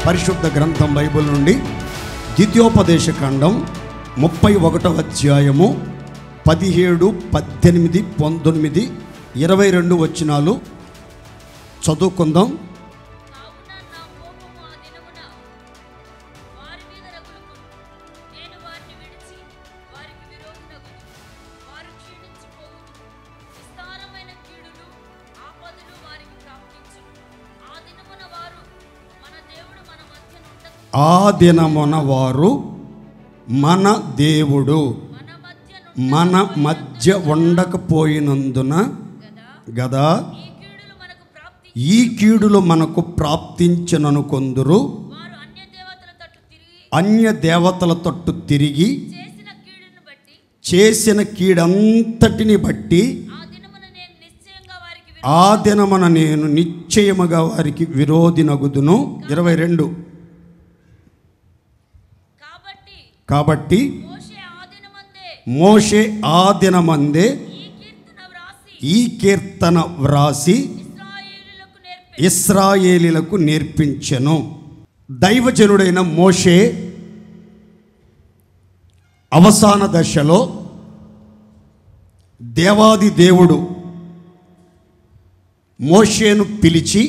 పరిశుద్ధ గ్రంథం బైబిల్ నుండి ద్వితీయోపదేశ కాండం 31వ అధ్యాయము 17, 18, 19, 22 వచనాలు చదువుకుందాం. ఆ దినమున వారు మన దేవుడు మన మధ్య ఉండకపోయినందున గదా ఈ కీడులు మనకు ప్రాప్తించననుకొందురు. అన్య దేవతల తట్టు తిరిగి చేసిన కీడంతటిని బట్టి ఆ దినమున నేను నిశ్చయముగా వారికి విరోధినగుదును. 22. కాబట్టి మోషే ఆ దినమందే ఈ కీర్తన వ్రాసి ఇశ్రాయేలీలకు నేర్పించెను. దైవజనుడైన మోషే అవసాన దశలో దేవాది దేవుడు మోషేను పిలిచి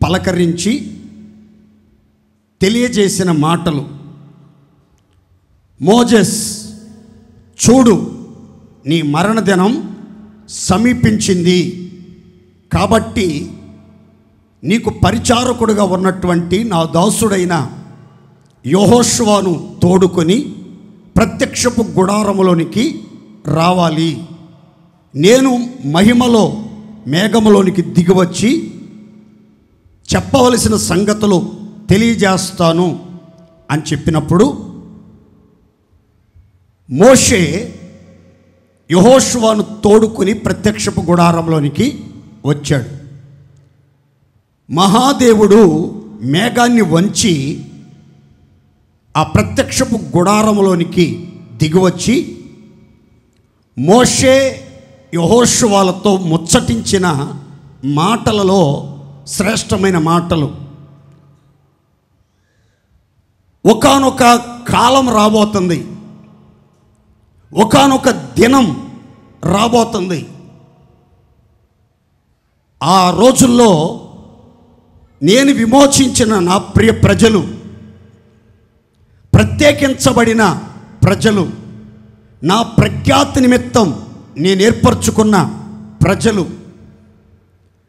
పలకరించి తెలియజేసిన మాటలు, మోజెస్ చూడు, నీ మరణ దినం సమీపించింది, కాబట్టి నీకు పరిచారకుడుగా ఉన్నటువంటి నా దాసుడైన యెహోషువను తోడుకొని ప్రత్యక్షపు గుడారములోనికి రావాలి. నేను మహిమలో మేఘములోనికి దిగివచ్చి చెప్పవలసిన సంగతులు తెలియజేస్తాను అని చెప్పినప్పుడు మోషే యెహోషువను తోడుకొని ప్రత్యక్షపు గుడారంలోనికి వచ్చాడు. మహాదేవుడు మేఘాన్ని వంచి ఆ ప్రత్యక్షపు గుడారంలోనికి దిగివచ్చి మోషే యెహోషువలతో ముచ్చటించిన మాటలలో శ్రేష్టమైన మాటలు, ఒకానొక కాలం రాబోతుంది, ఒకానొక దినం రాబోతుంది. ఆ రోజుల్లో నేను విమోచించిన నా ప్రియ ప్రజలు, ప్రత్యేకించబడిన ప్రజలు, నా ప్రఖ్యాతి నిమిత్తం నేను ఏర్పరచుకున్న ప్రజలు,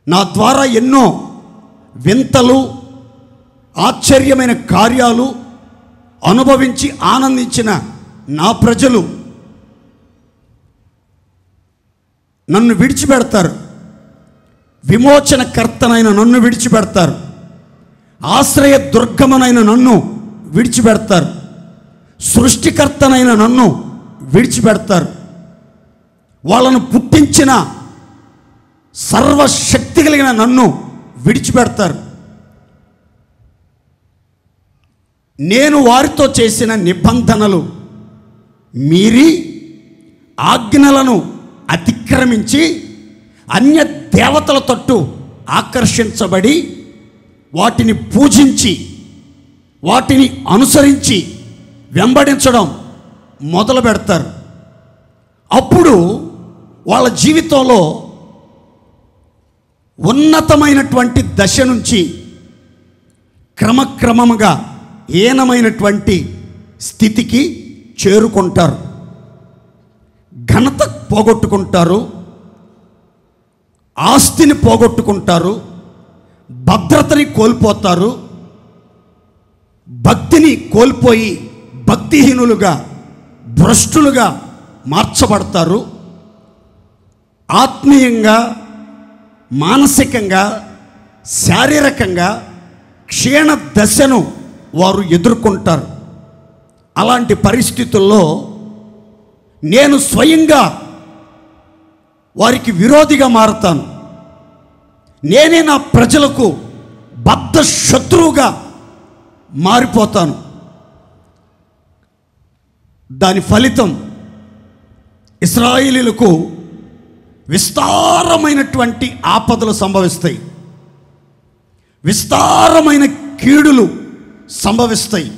నా ద్వారా ఎన్నో వింతలు ఆశ్చర్యమైన కార్యాలు అనుభవించి ఆనందించిన నా ప్రజలు నన్ను విడిచిపెడతారు. విమోచనకర్తనైన నన్ను విడిచిపెడతారు. ఆశ్రయ దుర్గమనైన నన్ను విడిచిపెడతారు. సృష్టికర్తనైన నన్ను విడిచిపెడతారు. వాళ్ళను పుట్టించిన సర్వశక్తి కలిగిన నన్ను విడిచిపెడతారు. నేను వారితో చేసిన నిబంధనలు మీరి ఆజ్ఞలను అతిక్రమించి అన్య దేవతల తట్టు ఆకర్షించబడి వాటిని పూజించి వాటిని అనుసరించి వెంబడించడం మొదలు పెడతారు. అప్పుడు వాళ్ళ జీవితంలో ఉన్నతమైనటువంటి దశ నుంచి క్రమక్రమముగా హీనమైనటువంటి స్థితికి చేరుకుంటారు. ఘనత పోగొట్టుకుంటారు, ఆస్తిని పోగొట్టుకుంటారు, భద్రతని కోల్పోతారు, భక్తిని కోల్పోయి భక్తిహీనులుగా భ్రష్టులుగా మార్చబడతారు. ఆత్మీయంగా, మానసికంగా, శారీరకంగా క్షీణ దశను వారు ఎదుర్కొంటారు. అలాంటి పరిస్థితుల్లో నేను స్వయంగా వారికి విరోధిగా మారుతాను. నేనే నా ప్రజలకు బద్ధ శత్రువుగా మారిపోతాను. దాని ఫలితం ఇశ్రాయేలీయులకు విస్తారమైనటువంటి ఆపదలు సంభవిస్తాయి. విస్తారమైన కీడులు సంభవిస్తాయి.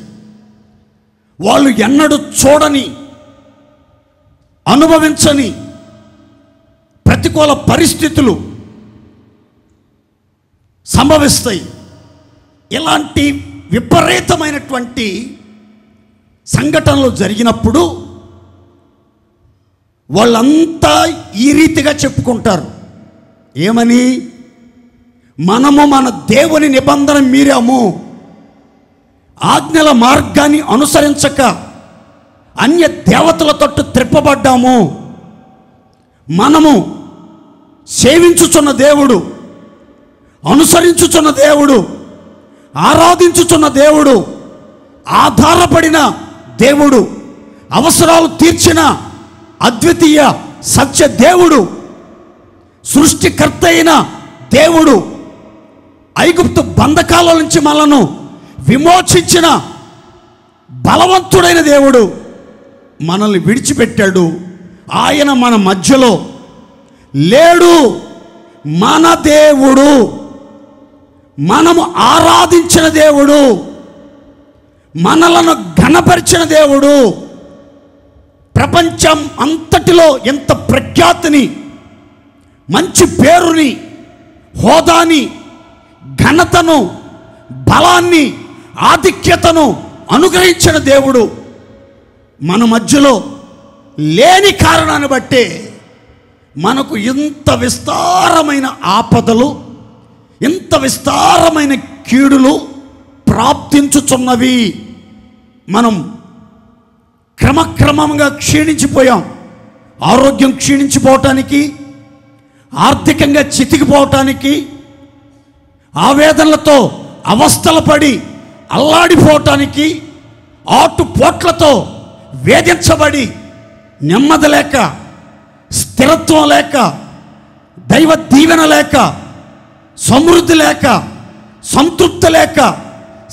వాళ్ళు ఎన్నడూ చూడని, అనుభవించని ప్రతికూల పరిస్థితులు సంభవిస్తాయి. ఇలాంటి విపరీతమైనటువంటి సంఘటనలు జరిగినప్పుడు వాళ్ళంతా ఈ రీతిగా చెప్పుకుంటారు. ఏమని? మనము మన దేవుని నిబంధన మీరాము, ఆజ్ఞల మార్గాన్ని అనుసరించక అన్య దేవతల తట్టు త్రిప్పబడ్డాము. మనము సేవించుచున్న దేవుడు, అనుసరించుచున్న దేవుడు, ఆరాధించుచున్న దేవుడు, ఆధారపడిన దేవుడు, అవసరాలు తీర్చిన అద్వితీయ సత్య దేవుడు, సృష్టికర్త అయిన దేవుడు, ఐగుప్తు బంధకాల నుంచి మనలను విమోచించిన బలవంతుడైన దేవుడు మనల్ని విడిచిపెట్టాడు. ఆయన మన మధ్యలో లేడు. మన దేవుడు, మనము ఆరాధించిన దేవుడు, మనలను ఘనపరిచిన దేవుడు, ప్రపంచం అంతటిలో ఎంత ప్రఖ్యాతిని, మంచి పేరుని, హోదాని, ఘనతను, బలాన్ని, ఆధిక్యతను అనుగ్రహించిన దేవుడు మన మధ్యలో లేని కారణాన్ని బట్టే మనకు ఇంత విస్తారమైన ఆపదలు, ఇంత విస్తారమైన కీడులు ప్రాప్తించుచున్నవి. మనం క్రమక్రమంగా క్షీణించిపోయాం. ఆరోగ్యం క్షీణించిపోవటానికి, ఆర్థికంగా చితికిపోవటానికి, ఆవేదనలతో అవస్థలు పడి అల్లాడిపోవటానికి, ఆటుపోట్లతో వేధించబడి నెమ్మది లేక, స్థిరత్వం లేక, దైవ దీవెన లేక, సమృద్ధి లేక, సంతృప్తి లేక,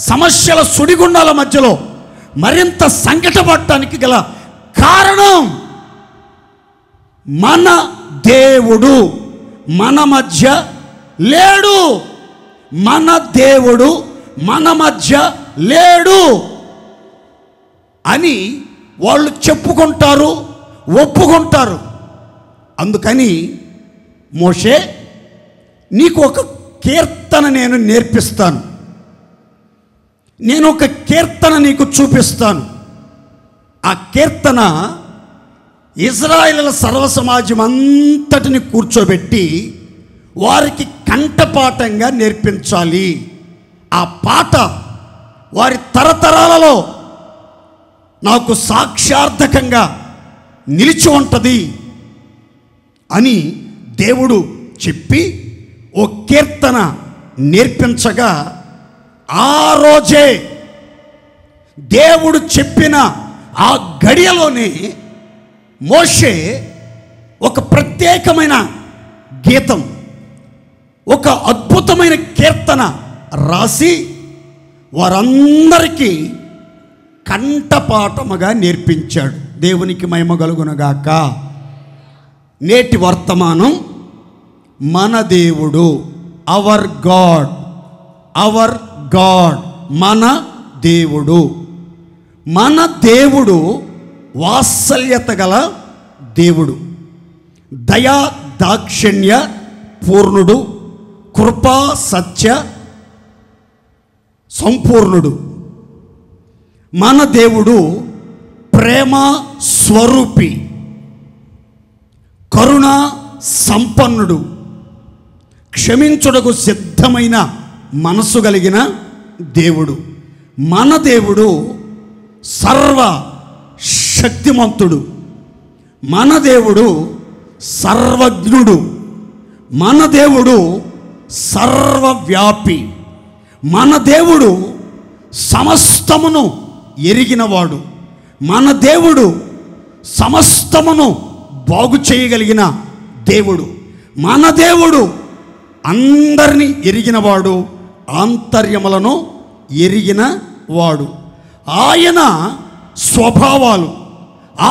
సమస్యల సుడిగుండాల మధ్యలో మరింత సంకటపడటానికి గల కారణం మన దేవుడు మన మధ్య లేడు. మన దేవుడు మన మధ్య లేడు అని వాళ్ళు చెప్పుకుంటారు, ఒప్పుకుంటారు. అందుకని మోషే, నీకు ఒక కీర్తన నేను నేర్పిస్తాను, నేను ఒక కీర్తన నీకు చూపిస్తాను. ఆ కీర్తన ఇజ్రాయేలుల సర్వసమాజం అంతటిని కూర్చోబెట్టి వారికి కంఠపాఠంగా నేర్పించాలి. ఆ పాట వారి తరతరాలలో నాకు సాక్ష్యార్థకంగా నిలిచి ఉంటుంది అని దేవుడు చెప్పి ఓ కీర్తన నేర్పించగా, ఆ రోజే దేవుడు చెప్పిన ఆ గడియలోనే మోషే ఒక ప్రత్యేకమైన గీతం, ఒక అద్భుతమైన కీర్తన రాసి వారందరికీ కంఠపాఠముగా నేర్పించాడు. దేవునికి మహిమ కలుగునగాక. నేటి వర్తమానం, మన దేవుడు, అవర్ గాడ్, అవర్ గాడ్, మన దేవుడు. మన దేవుడు వాత్సల్యత గల దేవుడు, దయా దాక్షిణ్య పూర్ణుడు, కృపా సత్య సంపూర్ణుడు. మన దేవుడు ప్రేమ స్వరూపి, కరుణ సంపన్నుడు, క్షమించుటకు సిద్ధమైన మనసు కలిగిన దేవుడు. మన దేవుడు సర్వ శక్తిమంతుడు, మన దేవుడు సర్వజ్ఞుడు, మన దేవుడు సర్వవ్యాపి, మన దేవుడు సమస్తమును ఎరిగినవాడు, మన దేవుడు సమస్తమును బాగు చేయగలిగిన దేవుడు, మన దేవుడు అందరినీ ఎరిగినవాడు, ఆంతర్యములను ఎరిగిన వాడు. ఆయన స్వభావాలు,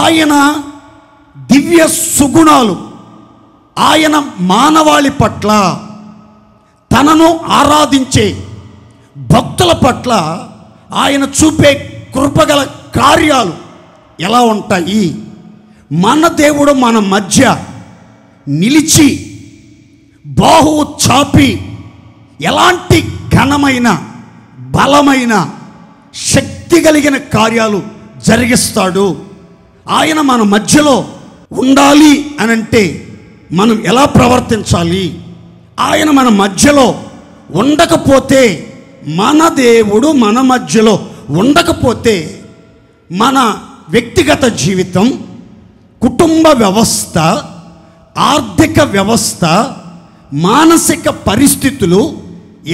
ఆయన దివ్య సుగుణాలు, ఆయన మానవాళి పట్ల, తనను ఆరాధించే భక్తుల పట్ల ఆయన చూపే కృపగల కార్యాలు ఎలా ఉంటాయి? మన దేవుడు మన మధ్య నిలిచి బాహువు చాపి ఎలాంటి ఘనమైన బలమైన శక్తి కలిగిన కార్యాలు జరిగిస్తాడు. ఆయన మన మధ్యలో ఉండాలి అనంటే మనం ఎలా ప్రవర్తించాలి? ఆయన మన మధ్యలో ఉండకపోతే, మన దేవుడు మన మధ్యలో ఉండకపోతే మన వ్యక్తిగత జీవితం, కుటుంబ వ్యవస్థ, ఆర్థిక వ్యవస్థ, మానసిక పరిస్థితులు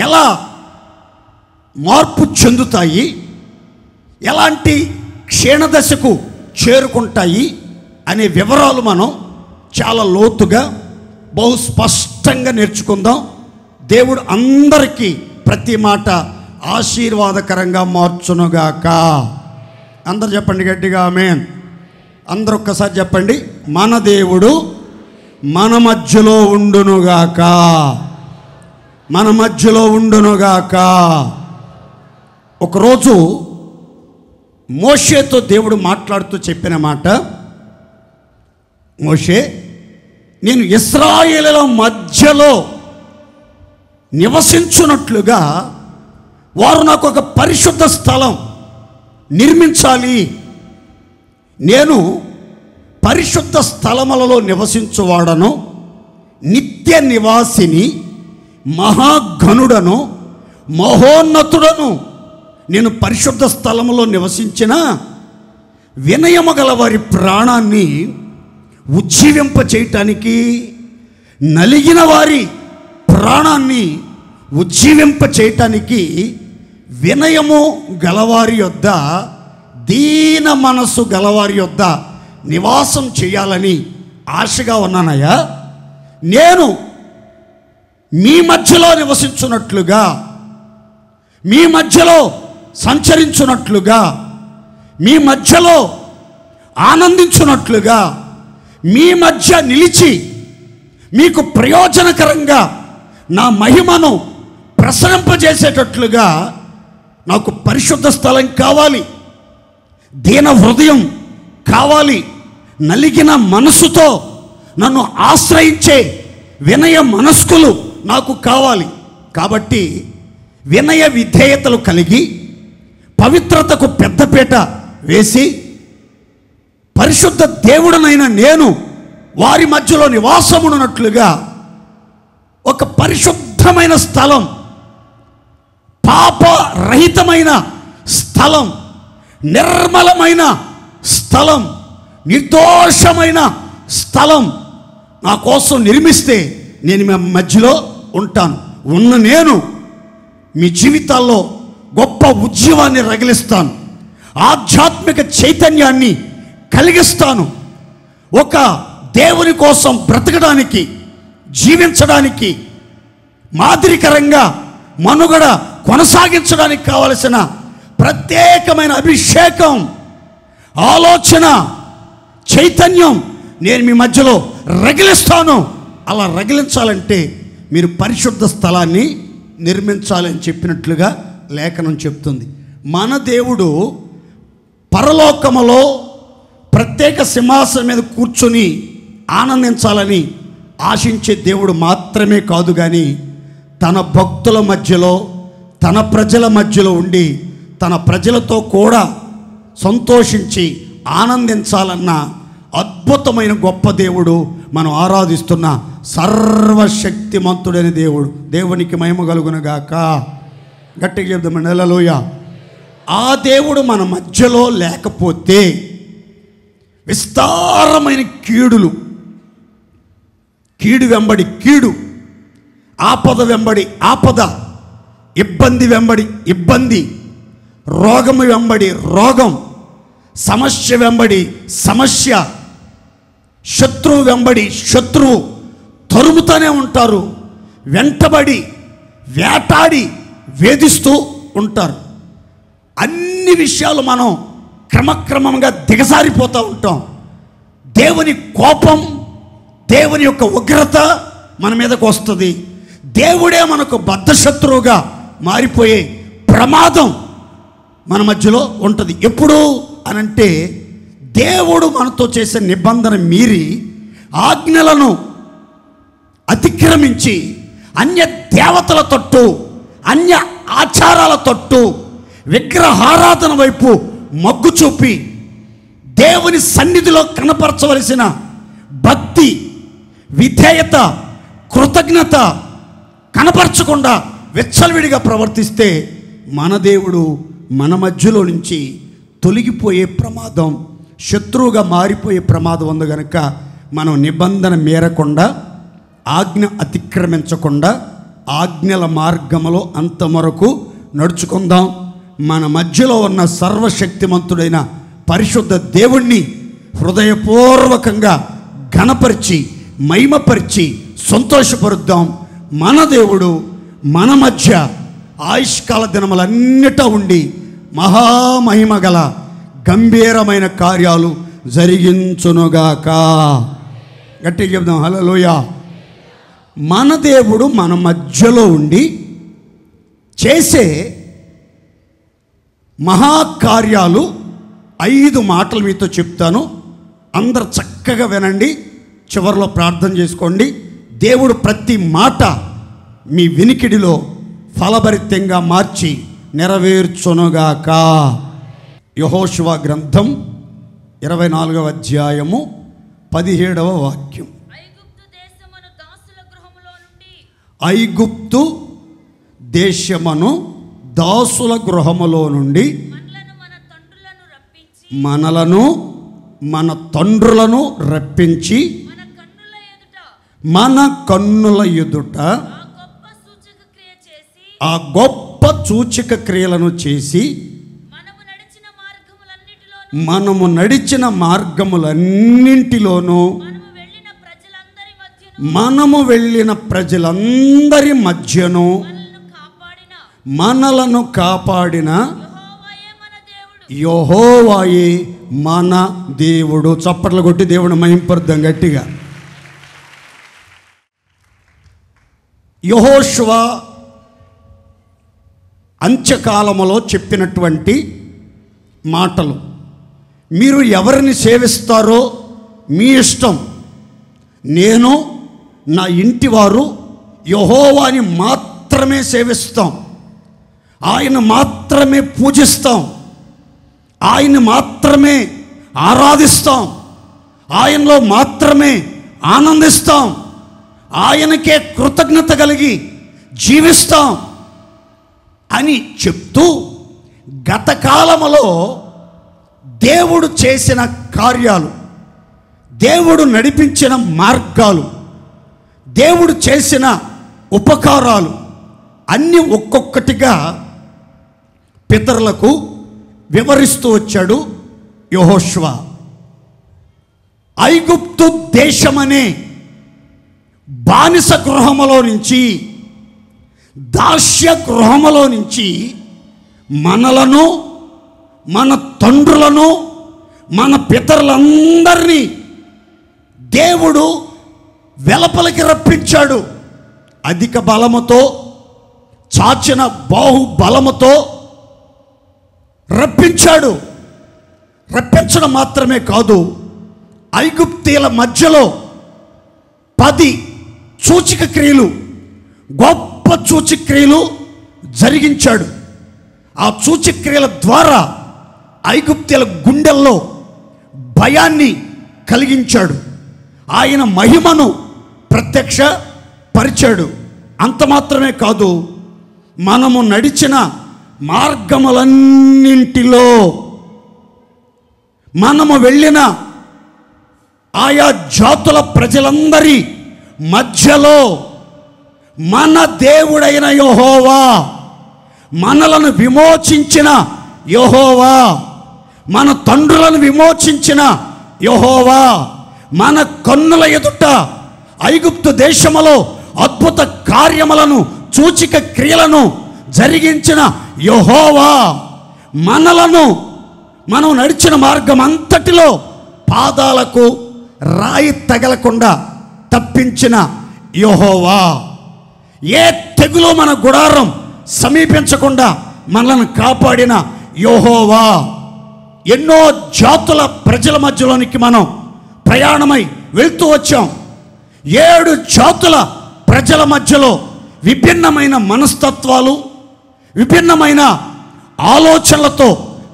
ఎలా మార్పు చెందుతాయి, ఎలాంటి క్షీణదశకు చేరుకుంటాయి అనే వివరాలు మనం చాలా లోతుగా బహు స్పష్టంగా నేర్చుకుందాం. దేవుడు అందరికీ ప్రతి మాట ఆశీర్వాదకరంగా మార్చునుగాక. అందరు చెప్పండి గట్టిగా ఆమేన్. అందరూ ఒక్కసారి చెప్పండి, మన దేవుడు మన మధ్యలో ఉండునుగాక, మన మధ్యలో ఉండునుగాక. ఒకరోజు మోషేతో దేవుడు మాట్లాడుతూ చెప్పిన మాట, మోషే, నేను ఇశ్రాయేలుల మధ్యలో నివసించున్నట్లుగా వారు నాకు ఒక పరిశుద్ధ స్థలం నిర్మించాలి. నేను పరిశుద్ధ స్థలములలో నివసించువాడను, నిత్య నివాసిని, మహాఘనుడను, మహోన్నతుడను. నేను పరిశుద్ధ స్థలములో నివసించిన వినయము గల వారి ప్రాణాన్ని ఉజ్జీవింప చేయటానికి, నలిగిన వారి ప్రాణాన్ని ఉజ్జీవింప చేయటానికి, వినయము గలవారి యొద్ద, దీన మనసు గలవారి యొద్ద నివాసం చేయాలని ఆశగా ఉన్నానయ్యా. నేను మీ మధ్యలో నివసించున్నట్లుగా, మీ మధ్యలో సంచరించున్నట్లుగా, మీ మధ్యలో ఆనందించున్నట్లుగా, మీ మధ్య నిలిచి మీకు ప్రయోజనకరంగా నా మహిమను ప్రసరింపజేసేటట్లుగా నాకు పరిశుద్ధ స్థలం కావాలి, దీన హృదయం కావాలి, నలిగిన మనసుతో నన్ను ఆశ్రయించే వినయ మనస్కులు నాకు కావాలి. కాబట్టి వినయ విధేయతలు కలిగి పవిత్రతకు పెద్దపీట వేసి పరిశుద్ధ దేవుడనైన నేను వారి మధ్యలో నివాసమున్నట్లుగా ఒక పరిశుద్ధమైన స్థలం, పాపరహితమైన స్థలం, నిర్మలమైన స్థలం, నిర్దోషమైన స్థలం నా కోసం నిర్మిస్తే నేను మీ మధ్యలో ఉంటాను. ఉన్న నేను మీ జీవితాల్లో గొప్ప ఉద్యమాన్ని రగిలిస్తాను, ఆధ్యాత్మిక చైతన్యాన్ని కలిగిస్తాను. ఒక దేవుని కోసం బ్రతకడానికి, జీవించడానికి, మాదిరికరంగా మనుగడ కొనసాగించడానికి కావలసిన ప్రత్యేకమైన అభిషేకం, ఆలోచన, చైతన్యం నేను మీ మధ్యలో రగిలిస్తాను. అలా రగిలించాలంటే మీరు పరిశుద్ధ స్థలాన్ని నిర్మించాలని చెప్పినట్లుగా లేఖనం చెప్తుంది. మన దేవుడు పరలోకములో ప్రత్యేక సింహాసనం మీద కూర్చొని ఆనందించాలని ఆశించే దేవుడు మాత్రమే కాదు, కానీ తన భక్తుల మధ్యలో, తన ప్రజల మధ్యలో ఉండి తన ప్రజలతో కూడా సంతోషించి ఆనందించాలన్న అద్భుతమైన గొప్ప దేవుడు మనం ఆరాధిస్తున్న సర్వశక్తిమంతుడైన దేవుడు. దేవునికి మహిమ కలుగునుగాక. గట్టిగా చెప్దామండి హల్లెలూయా. ఆ దేవుడు మన మధ్యలో లేకపోతే విస్తారమైన కీడులు, కీడు వెంబడి కీడు, ఆపద వెంబడి ఆపద, ఇబ్బంది వెంబడి ఇబ్బంది, రోగము వెంబడి రోగం, సమస్య వెంబడి సమస్య, శత్రువు వెంబడి శత్రువు తరుముతూనే ఉంటారు. వెంటబడి వేటాడి వేధిస్తూ ఉంటారు. అన్ని విషయాలు మనం క్రమక్రమంగా దిగజారిపోతూ ఉంటాం. దేవుని కోపం, దేవుని యొక్క ఉగ్రత మన మీదకు వస్తుంది. దేవుడే మనకు బద్ధశత్రువుగా మారిపోయే ప్రమాదం మన మధ్యలో ఉంటుంది. ఎప్పుడు అనంటే దేవుడు మనతో చేసే నిబంధన మీరి ఆజ్ఞలను అతిక్రమించి అన్య దేవతల తట్టు, అన్య ఆచారాల తట్టు, విగ్రహారాధన వైపు మొగ్గు చూపి దేవుని సన్నిధిలో కనపరచవలసిన భక్తి, విధేయత, కృతజ్ఞత కనపరచకుండా విచ్చలవిడిగా ప్రవర్తిస్తే మన దేవుడు మన మధ్యలో నుంచి తొలగిపోయే ప్రమాదం, శత్రువుగా మారిపోయే ప్రమాదం ఉంది. కనుక మనం నిబంధన మేరకుండా, ఆజ్ఞ అతిక్రమించకుండా ఆజ్ఞల మార్గములో అంతవరకు నడుచుకుందాం. మన మధ్యలో ఉన్న సర్వశక్తిమంతుడైన పరిశుద్ధ దేవుణ్ణి హృదయపూర్వకంగా ఘనపరిచి, మహిమపరిచి సంతోషపరుద్దాం. మన దేవుడు మన మధ్య ఆయుష్కాల దినములన్నిటా ఉండి మహామహిమ గల గంభీరమైన కార్యాలు జరిగించునుగాక. గట్టిగా చెప్దాం హల్లెలూయా. మన దేవుడు మన మధ్యలో ఉండి చేసే మహాకార్యాలు 5 మాటలు మీతో చెప్తాను. అందరు చక్కగా వినండి, చివరిలో ప్రార్థన చేసుకోండి. దేవుడు ప్రతి మాట మీ వినికిడిలో ఫలభరితంగా మార్చి నెరవేర్చునుగాక. యెహోషువ గ్రంథం 24వ అధ్యాయము 17వ వాక్యం. ఐగుప్తు దేశమును దాసుల గృహములో నుండి మనలను మన తండ్రులను రప్పించి మన కన్నుల ఎదుట ఆ గొప్ప సూచక క్రియలను చేసి మనము నడిచిన మార్గములన్నింటిలోనూ మనము వెళ్ళిన ప్రజలందరి మధ్యను మనలను కాపాడిన యెహోవాయే మన దేవుడు. చప్పట్లు కొట్టి దేవుడు మహింపరుద్దాం గట్టిగా. యెహోషువ అంత్యకాలములో చెప్పినటువంటి మాటలు. మీరు ఎవరిని సేవిస్తారో మీ ఇష్టం, నేను నా ఇంటి వారు యెహోవాని మాత్రమే సేవిస్తాం, ఆయన మాత్రమే పూజిస్తాం, ఆయన మాత్రమే ఆరాధిస్తాం, ఆయనలో మాత్రమే ఆనందిస్తాం, ఆయనకే కృతజ్ఞత కలిగి జీవిస్తాం అని చెప్తూ గత కాలములో దేవుడు చేసిన కార్యాలు, దేవుడు నడిపించిన మార్గాలు, దేవుడు చేసిన ఉపకారాలు అన్నీ ఒక్కొక్కటిగా పితరులకు వివరిస్తూ వచ్చాడు యెహోషువ. ఐగుప్తు దేశమనే బానిస గృహములో నుంచి, దాస్య గృహములో నుంచి మనలను, మన తండ్రులను, మన పితరులందరినీ దేవుడు వెలపలికి రప్పించాడు. అధిక బలముతో, చాచిన బాహుబలముతో రప్పించాడు. రప్పించడం మాత్రమే కాదు, ఐగుప్తీయుల మధ్యలో 10 సూచక క్రియలు, గొప్ప సూచక క్రియలు జరిగించాడు. ఆ సూచక క్రియల ద్వారా ఐగుప్తీయుల గుండెల్లో భయాన్ని కలిగించాడు. ఆయన మహిమను ప్రత్యక్ష పరిచాడు. అంత మాత్రమే కాదు, మనము నడిచిన మార్గములన్నింటిలో, మనము వెళ్ళిన ఆయా జాతుల ప్రజలందరి మధ్యలో మన దేవుడైన యెహోవా, మనలను విమోచించిన యెహోవా, మన తండ్రులను విమోచించిన యెహోవా, మన కన్నుల ఎదుట ఐగుప్తు దేశములో అద్భుత కార్యములను, సూచక క్రియలను జరిగించిన యెహోవా, మనలను మనం నడిచిన మార్గం అంతటిలో పాదాలకు రాయి తగలకుండా తప్పించిన యెహోవా, ఏ తెగులు మన గుడారం సమీపించకుండా మనల్ని కాపాడిన యెహోవా. ఎన్నో జాతుల ప్రజల మధ్యలోనికి మనం ప్రయాణమై వెళ్తూ వచ్చాం. 7 జాతుల ప్రజల మధ్యలో విభిన్నమైన మనస్తత్వాలు, విభిన్నమైన ఆలోచనలతో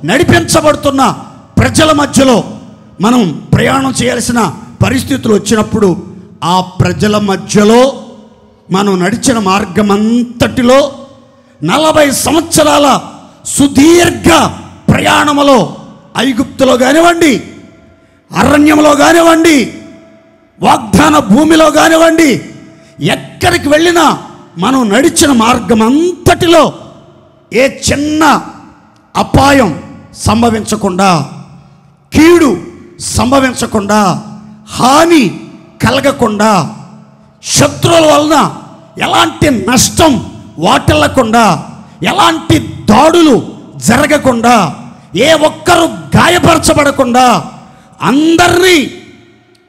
నడిపించబడుతున్న ప్రజల మధ్యలో మనం ప్రయాణం చేయాల్సిన పరిస్థితులు వచ్చినప్పుడు, ఆ ప్రజల మధ్యలో మనం నడిచిన మార్గమంతటిలో 40 సంవత్సరాల సుదీర్ఘ ప్రయాణములో, ఐగుప్తులో కానివ్వండి, అరణ్యంలో కానివ్వండి, వాగ్దాన భూమిలో కానివ్వండి, ఎక్కడికి వెళ్ళినా మనం నడిచిన మార్గం అంతటిలో ఏ చిన్న అపాయం సంభవించకుండా, కీడు సంభవించకుండా, హాని కలగకుండా, శత్రువుల వలన ఎలాంటి నష్టం వాటిల్లకుండా, ఎలాంటి దాడులు జరగకుండా, ఏ ఒక్కరు గాయపరచబడకుండా అందరినీ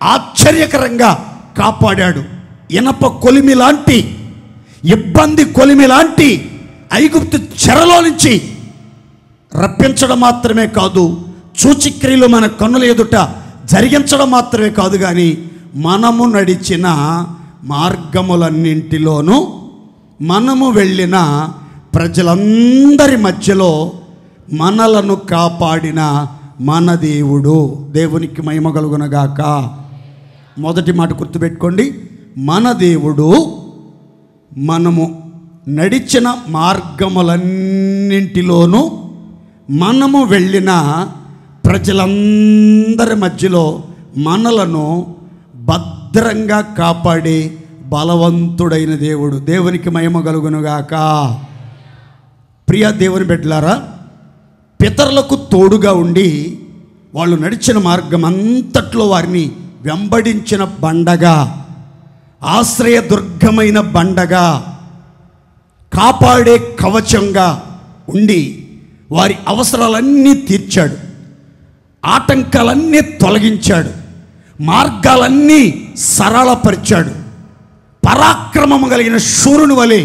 ఆశ్చర్యకరంగా కాపాడాడు. ఇనప కొలిమి లాంటి, ఇబ్బంది కొలిమి లాంటి ఐగుప్తు చెరలో నుంచి రప్పించడం మాత్రమే కాదు, సూచిక్రియలు మన కన్నుల ఎదుట జరిగించడం మాత్రమే కాదు, కానీ మనము నడిచిన మార్గములన్నింటిలోనూ, మనము వెళ్ళిన ప్రజలందరి మధ్యలో మనలను కాపాడిన మన దేవుడు. దేవునికి మహిమ కలుగునగాక. మొదటి మాట గుర్తుపెట్టుకోండి, మన దేవుడు మనము నడిచిన మార్గములన్నింటిలోనూ, మనము వెళ్ళిన ప్రజలందరి మధ్యలో మనలను భద్రంగా కాపాడే బలవంతుడైన దేవుడు. దేవునికి మహిమ కలుగునుగాక. ప్రియ దేవుని బిడ్డలారా, పితరులకు తోడుగా ఉండి వాళ్ళు నడిచిన మార్గం అంతట్లో వారిని వెంబడించిన బండగా, ఆశ్రయదుర్గమైన బండగా, కాపాడే కవచంగా ఉండి వారి అవసరాలన్నీ తీర్చాడు, ఆటంకాలన్నీ తొలగించాడు, మార్గాలన్నీ సరళపరిచాడు. పరాక్రమము కలిగిన శూరుని వలె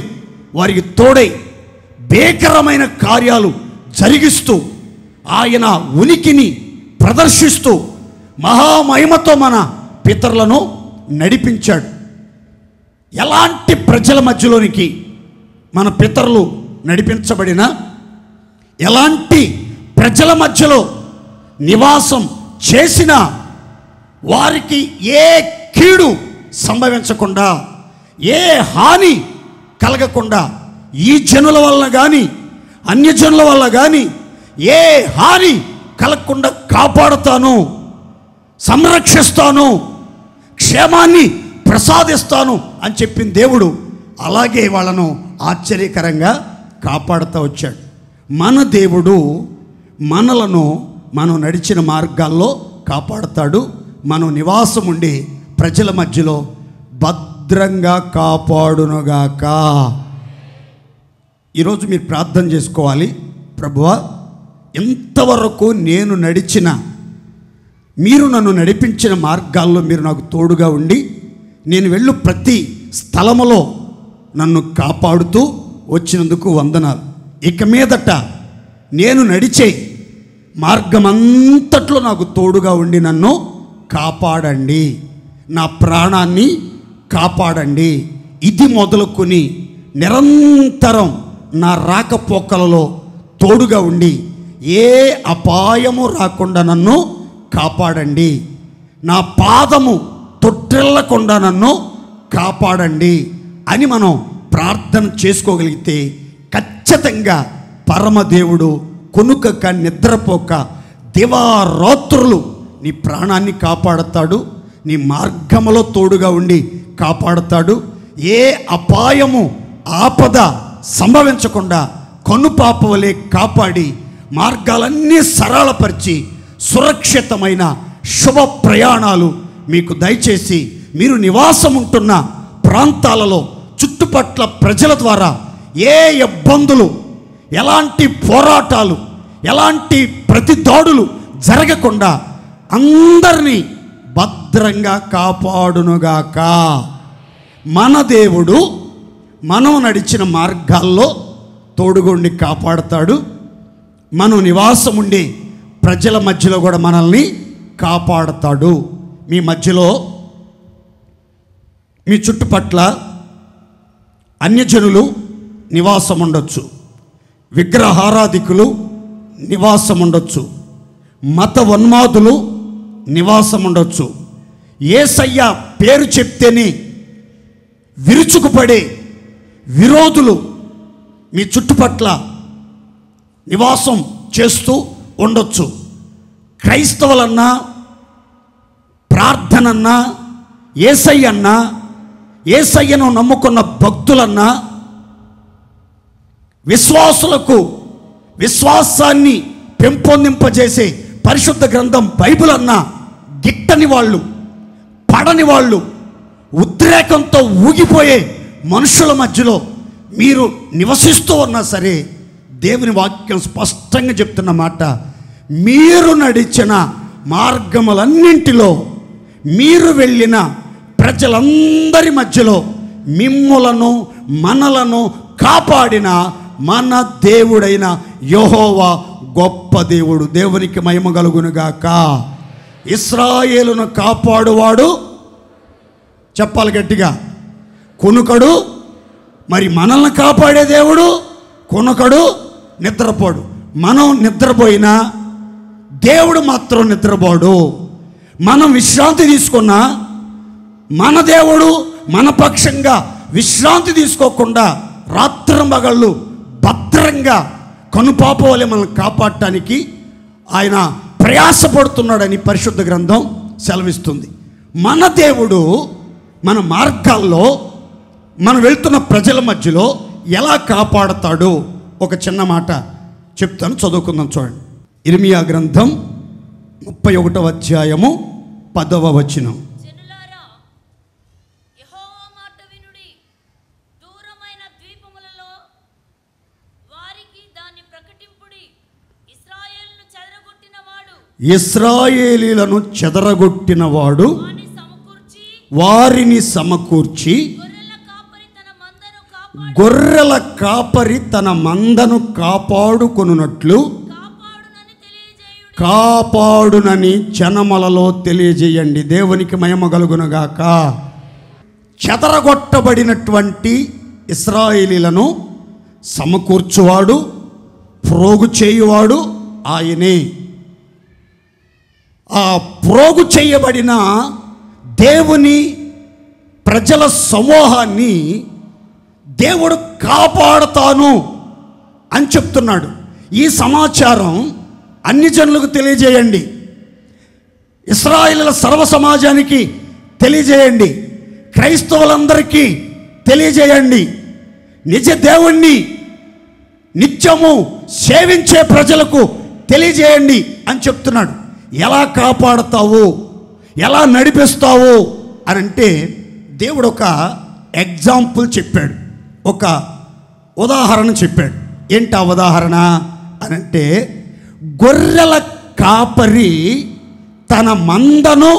వారికి తోడై భీకరమైన కార్యాలు జరిగిస్తూ, ఆయన ఉనికిని ప్రదర్శిస్తూ మహామహిమతో మన పితరులను నడిపించాడు. ఎలాంటి ప్రజల మధ్యలోనికి మన పితరులు నడిపించబడినా, ఎలాంటి ప్రజల మధ్యలో నివాసం చేసినా వారికి ఏ కీడు సంభవించకుండా, ఏ హాని కలగకుండా, ఈ జనుల వల్ల కానీ అన్యజనుల వల్ల కానీ ఏ హాని కలగకుండా కాపాడుతాను, సంరక్షిస్తాను, క్షేమాన్ని ప్రసాదిస్తాను అని చెప్పిన దేవుడు అలాగే వాళ్ళను ఆశ్చర్యకరంగా కాపాడుతూ వచ్చాడు. మన దేవుడు మనలను మనం నడిచిన మార్గాల్లో కాపాడుతాడు. మనం నివాసం ఉండి ప్రజల మధ్యలో భద్రంగా కాపాడునుగాక. ఈరోజు మీరు ప్రార్థన చేసుకోవాలి, ప్రభువా ఎంతవరకు నేను నడిచిన, మీరు నన్ను నడిపించిన మార్గాల్లో మీరు నాకు తోడుగా ఉండి నేను వెళ్ళు ప్రతి స్థలములో నన్ను కాపాడుతూ వచ్చినందుకు వందనాలు. ఇక మీదట నేను నడిచే మార్గమంతట్లో నాకు తోడుగా ఉండి నన్ను కాపాడండి, నా ప్రాణాన్ని కాపాడండి. ఇది మొదలుకొని నిరంతరం నా రాకపోకలలో తోడుగా ఉండి ఏ అపాయము రాకుండా నన్ను కాపాడండి, నా పాదము తొట్టిల్లకుండా నన్ను కాపాడండి అని మనం ప్రార్థన చేసుకోగలిగితే ఖచ్చితంగా పరమదేవుడు కొనుకక నిద్రపోక దివారాత్రులు నీ ప్రాణాన్ని కాపాడుతాడు, నీ మార్గములో తోడుగా ఉండి కాపాడుతాడు. ఏ అపాయము ఆపద సంభవించకుండా కనుపాప వలె కాపాడి మార్గాలన్నీ సరళపరిచి సురక్షితమైన శుభ ప్రయాణాలు మీకు దయచేసి మీరు నివాసం ఉంటున్న ప్రాంతాలలో చుట్టుపట్ల ప్రజల ద్వారా ఏ ఇబ్బందులు, ఎలాంటి పోరాటాలు, ఎలాంటి ప్రతిదాడులు జరగకుండా అందరినీ భద్రంగా కాపాడునుగాక. మన దేవుడు మనం నడిచిన మార్గాల్లో తోడుగుండి కాపాడుతాడు. మనం నివాసం ఉండే ప్రజల మధ్యలో కూడా మనల్ని కాపాడుతాడు. మీ మధ్యలో, మీ చుట్టుపట్ల అన్యజనులు నివాసం ఉండొచ్చు, విగ్రహారాధికులు నివాసం ఉండొచ్చు, మత ఉన్మాదులు నివాసం ఉండొచ్చు, యేసయ్య పేరు చెప్తేనే విరుచుకుపడే విరోధులు మీ చుట్టుపట్ల నివాసం చేస్తూ ఉండొచ్చు. క్రైస్తవులన్నా, ప్రార్థనన్నా, యేసయ్యన్నా, యేసయ్యను నమ్ముకున్న భక్తులన్నా, విశ్వాసులకు విశ్వాసాన్ని పెంపొందింపజేసే పరిశుద్ధ గ్రంథం బైబిల్ అన్నా గిట్టని వాళ్ళు, పడని వాళ్ళు, ఉద్రేకంతో ఊగిపోయే మనుషుల మధ్యలో మీరు నివసిస్తూ ఉన్నా సరే, దేవుని వాక్యం స్పష్టంగా చెప్తున్న మాట, మీరు నడిచిన మార్గములన్నింటిలో, మీరు వెళ్ళిన ప్రజలందరి మధ్యలో మిమ్ములను మనలను కాపాడిన మన దేవుడైన యెహోవా గొప్ప దేవుడు. దేవునికి మహిమ కలుగునుగాక. ఇశ్రాయేలును కాపాడువాడు, చెప్పాలి గట్టిగా, కునుకడు. మరి మనల్ని కాపాడే దేవుడు కునుకడు, నిద్రపోడు. మనం నిద్రపోయినా దేవుడు మాత్రం నిద్రపోడు. మనం విశ్రాంతి తీసుకున్నా మన దేవుడు మన పక్షంగా విశ్రాంతి తీసుకోకుండా రాత్రింబగళ్ళు భద్రంగా కనుపాప వలె మనల్ని కాపాడటానికి ఆయన ప్రయాసపడుతున్నాడని పరిశుద్ధ గ్రంథం సెలవిస్తుంది. మన దేవుడు మన మార్గాల్లో, మనం వెళ్తున్న ప్రజల మధ్యలో ఎలా కాపాడతాడో ఒక చిన్న మాట చెప్తాను, చదువుకుందాం. చూడండి, ఇర్మియా గ్రంథం 31వ అధ్యాయము 10వ వచనం. ఇశ్రాయేలీలను చెదరగొట్టినవాడు వారిని సమకూర్చి, గొర్రెల కాపరి తన మందను కాపాడుకొనున్నట్లు కాపాడునని జనములలో తెలియజేయండి. దేవునికి మహిమ కలుగునుగాక. చెదరగొట్టబడినటువంటి ఇశ్రాయేలీలను సమకూర్చువాడు, ప్రోగు చేయువాడు ఆయనే. ఆ ప్రోగు చేయబడిన దేవుని ప్రజల సమూహాన్ని దేవుడు కాపాడుతాను అని చెప్తున్నాడు. ఈ సమాచారం అన్ని జనులకు తెలియజేయండి, ఇశ్రాయేలుల సర్వ సమాజానికి తెలియజేయండి, క్రైస్తవులందరికీ తెలియజేయండి, నిజ దేవుణ్ణి నిత్యము సేవించే ప్రజలకు తెలియజేయండి అని చెప్తున్నాడు. ఎలా కాపాడుతావు, ఎలా నడిపిస్తావు అని అంటే దేవుడు ఒక ఎగ్జాంపుల్ చెప్పాడు, ఒక ఉదాహరణ చెప్పాడు. ఏంటి ఆ ఉదాహరణ అని అంటే, గొర్రెల కాపరి తన మందను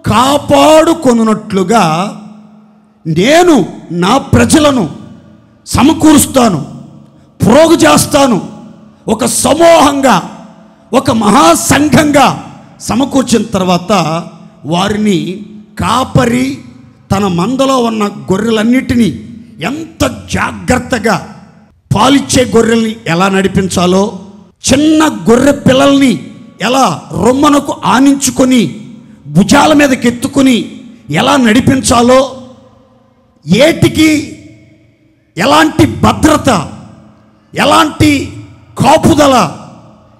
కాపాడుకొనున్నట్లుగా నేను నా ప్రజలను సమకూరుస్తాను, ప్రోగు చేస్తాను. ఒక సమూహంగా, ఒక మహాసంఘంగా సమకూర్చిన తర్వాత వారిని కాపరి తన మందలో ఉన్న గొర్రెలన్నిటినీ ఎంత జాగ్రత్తగా, పాలిచ్చే గొర్రెల్ని ఎలా నడిపించాలో, చిన్న గొర్రె పిల్లల్ని ఎలా రొమ్మనకు ఆనించుకొని భుజాల మీదకి ఎత్తుకొని ఎలా నడిపించాలో, ఏటికి ఎలాంటి భద్రత, ఎలాంటి కాపుదల,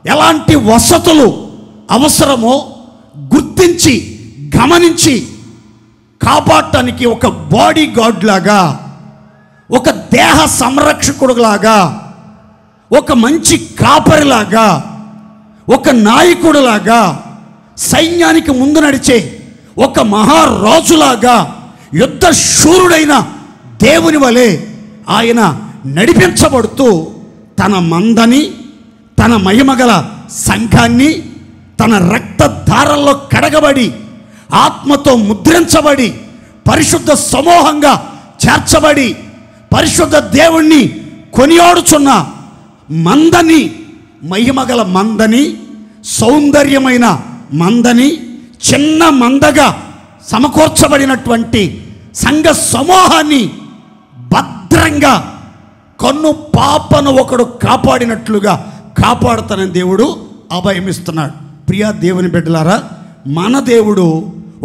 ఎలాంటి వసతులు అవసరమో గుర్తించి గమనించి కాపాడటానికి ఒక బాడీ గార్డ్ లాగా, ఒక దేహ సంరక్షకుడులాగా, ఒక మంచి కాపరిలాగా, ఒక నాయకుడులాగా, సైన్యానికి ముందు నడిచే ఒక మహారాజులాగా, యుద్ధ శూరుడైన దేవుని వలె ఆయన నడిపించబడుతూ తన మందని, తన మహిమగల సంఘాన్ని తన రక్తధారల్లో కడగబడి, ఆత్మతో ముద్రించబడి, పరిశుద్ధ సమూహంగా చేర్చబడి, పరిశుద్ధ దేవుణ్ణి కొనియాడుచున్న మందని, మహిమగల మందని, సౌందర్యమైన మందని, చిన్న మందగా సమకూర్చబడినటువంటి సంఘ సమూహాన్ని భద్రంగా కన్ను పాపను ఒకడు కాపాడినట్లుగా కాపాడుతానని దేవుడు అభయమిస్తున్నాడు. ప్రియా దేవుని బిడ్డలారా, మన దేవుడు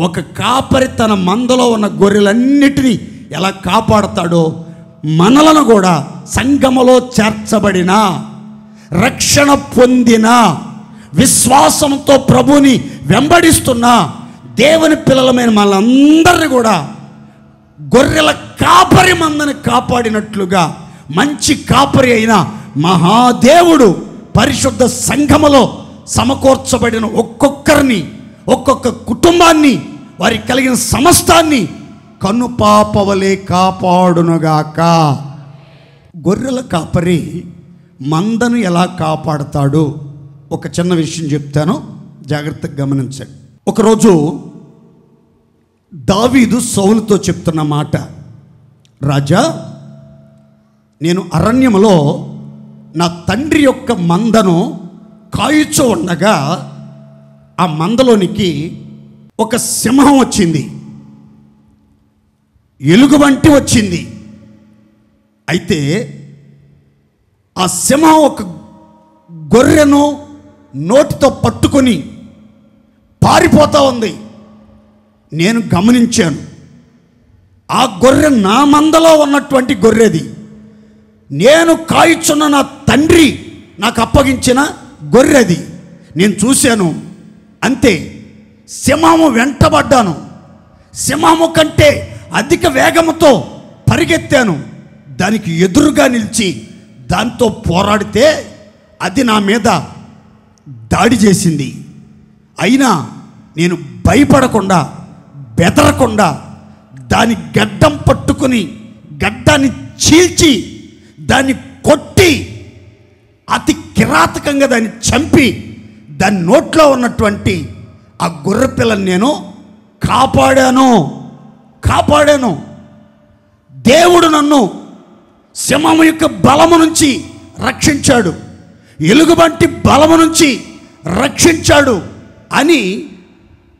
ఒక కాపరి తన మందలో ఉన్న గొర్రెలన్నిటినీ ఎలా కాపాడుతాడో మనలను కూడా సంఘములో చేర్చబడిన, రక్షణ పొందిన, విశ్వాసంతో ప్రభుని వెంబడిస్తున్న దేవుని పిల్లలమైన మనందరినీ కూడా గొర్రెల కాపరి మందని కాపాడినట్లుగా మంచి కాపరి అయిన మహాదేవుడు పరిశుద్ధ సంఘములో సమకూర్చబడిన ఒక్కొక్కరిని, ఒక్కొక్క కుటుంబాన్ని, వారికి కలిగిన సమస్తాన్ని కన్నుపాపవలే కాపాడునుగాక. గొర్రెల కాపరి మందను ఎలా కాపాడుతాడు? ఒక చిన్న విషయం చెప్తాను, జాగ్రత్తగా గమనించండి. ఒకరోజు దావీదు సౌలుతో చెప్తున్న మాట, రాజా, నేను అరణ్యములో నా తండ్రి యొక్క మందను కాయుచూ ఉండగా ఆ మందలోనికి ఒక సింహం వచ్చింది, ఎలుగుబంటి వచ్చింది. అయితే ఆ సింహం ఒక గొర్రెను నోటితో పట్టుకొని పారిపోతూ ఉంది. నేను గమనించాను, ఆ గొర్రె నా మందలో ఉన్నటువంటి గొర్రెది, నేను కాయుచున్న నా తండ్రి నాకు అప్పగించిన గొర్రెది. నేను చూశాను, అంతే. సింహము వెంటబడ్డాను, సింహము కంటే అధిక వేగముతో పరిగెత్తాను. దానికి ఎదురుగా నిలిచి దాంతో పోరాడితే అది నా మీద దాడి చేసింది. అయినా నేను భయపడకుండా, బెదరకుండా దాని గడ్డం పట్టుకుని గడ్డాన్ని చీల్చి దాన్ని కొట్టి అతి కిరాతకంగా దాన్ని చంపి దాని నోట్లో ఉన్నటువంటి ఆ గొర్రె పిల్లని నేను కాపాడాను. దేవుడు నన్ను సింహము యొక్క బలము నుంచి రక్షించాడు, ఎలుగుబంటి బలము నుంచి రక్షించాడు అని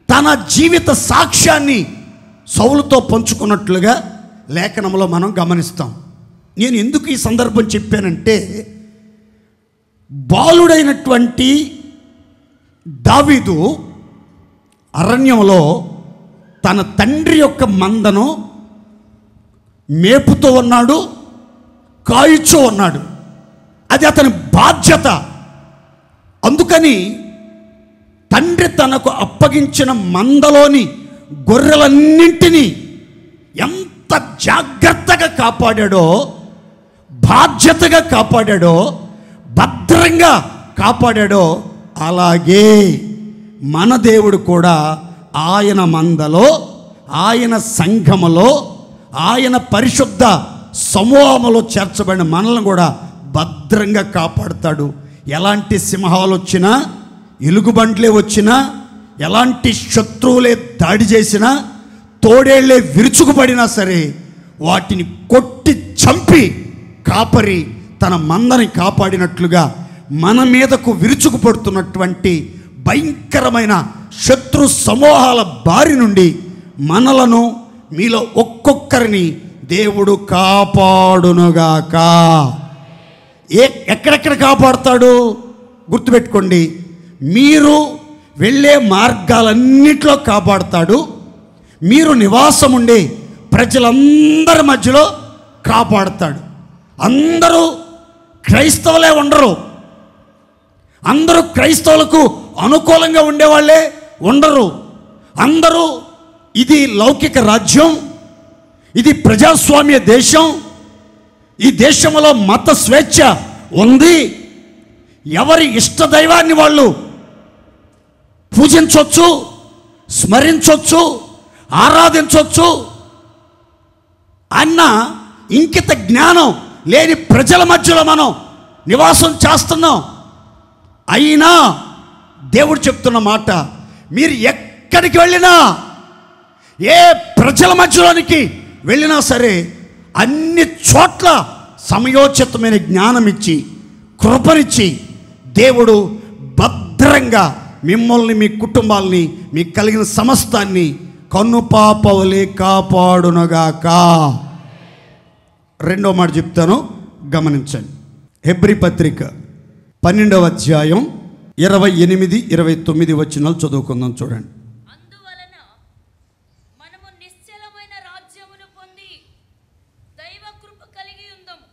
తన జీవిత సాక్ష్యాన్ని సౌలుతో పంచుకున్నట్లుగా లేఖనంలో మనం గమనిస్తాం. నేను ఎందుకు ఈ సందర్భం చెప్పానంటే, బాలుడైనటువంటి దావీదు అరణ్యంలో తన తండ్రి యొక్క మందను మేపుతూ ఉన్నాడు, కాయుచూ ఉన్నాడు. అది అతని బాధ్యత. అందుకని తండ్రి తనకు అప్పగించిన మందలోని గొర్రెలన్నింటినీ ఎంత జాగ్రత్తగా కాపాడాడో, బాధ్యతగా కాపాడాడో, భద్రంగా కాపాడాడో, అలాగే మన దేవుడు కూడా ఆయన మందలో, ఆయన సంఘములో, ఆయన పరిశుద్ధ సమూహములో చేర్చబడిన మనల్ని కూడా భద్రంగా కాపాడుతాడు. ఎలాంటి సింహాలు వచ్చినా, ఎలుగుబంట్లే వచ్చినా, ఎలాంటి శత్రువులే దాడి చేసినా, తోడేళ్లే విరుచుకుపడినా సరే వాటిని కొట్టి చంపి కాపరి తన మందని కాపాడినట్లుగా మన మీదకు విరుచుకుపడుతున్నటువంటి భయంకరమైన శత్రు సమూహాల బారి నుండి మనలను, మీలో ఒక్కొక్కరిని దేవుడు కాపాడునుగాక. ఎక్కడెక్కడ కాపాడుతాడు గుర్తుపెట్టుకోండి. మీరు వెళ్ళే మార్గాలన్నిట్లో కాపాడుతాడు. మీరు నివాసం ఉండే ప్రజలందరి మధ్యలో కాపాడుతాడు. అందరూ క్రైస్తవులే ఉండరు, అందరూ క్రైస్తవులకు అనుకూలంగా ఉండేవాళ్ళే ఉండరు. అందరూ ఇది లౌకిక రాజ్యం, ఇది ప్రజాస్వామ్య దేశం, ఈ దేశంలో మత స్వేచ్ఛ ఉంది, ఎవరి ఇష్టదైవాన్ని వాళ్ళు పూజించవచ్చు, స్మరించవచ్చు, ఆరాధించవచ్చు అన్న ఇంకిత జ్ఞానం లేని ప్రజల మధ్యలో మనం నివాసం చేస్తున్నాం. అయినా దేవుడు చెప్తున్న మాట, మీరు ఎక్కడికి వెళ్ళినా, ఏ ప్రజల మధ్యలోనికి వెళ్ళినా సరే అన్ని చోట్ల సమయోచితమైన జ్ఞానం ఇచ్చి కృపనిచ్చి దేవుడు భద్రంగా మిమ్మల్ని, మీ కుటుంబాలని, మీకు కలిగిన సమస్తాన్ని కన్నుపాపవలే కాపాడునగాక. రెండో మాట చెప్తాను, గమనించండి. హెబ్రీ పత్రిక 12వ అధ్యాయం 28, 29 వచనాలు చదువుకుందాం. చూడండి. అందువలన మనము నిశ్చలమైన రాజ్యమును పొంది దైవ కృప కలిగి ఉందాము.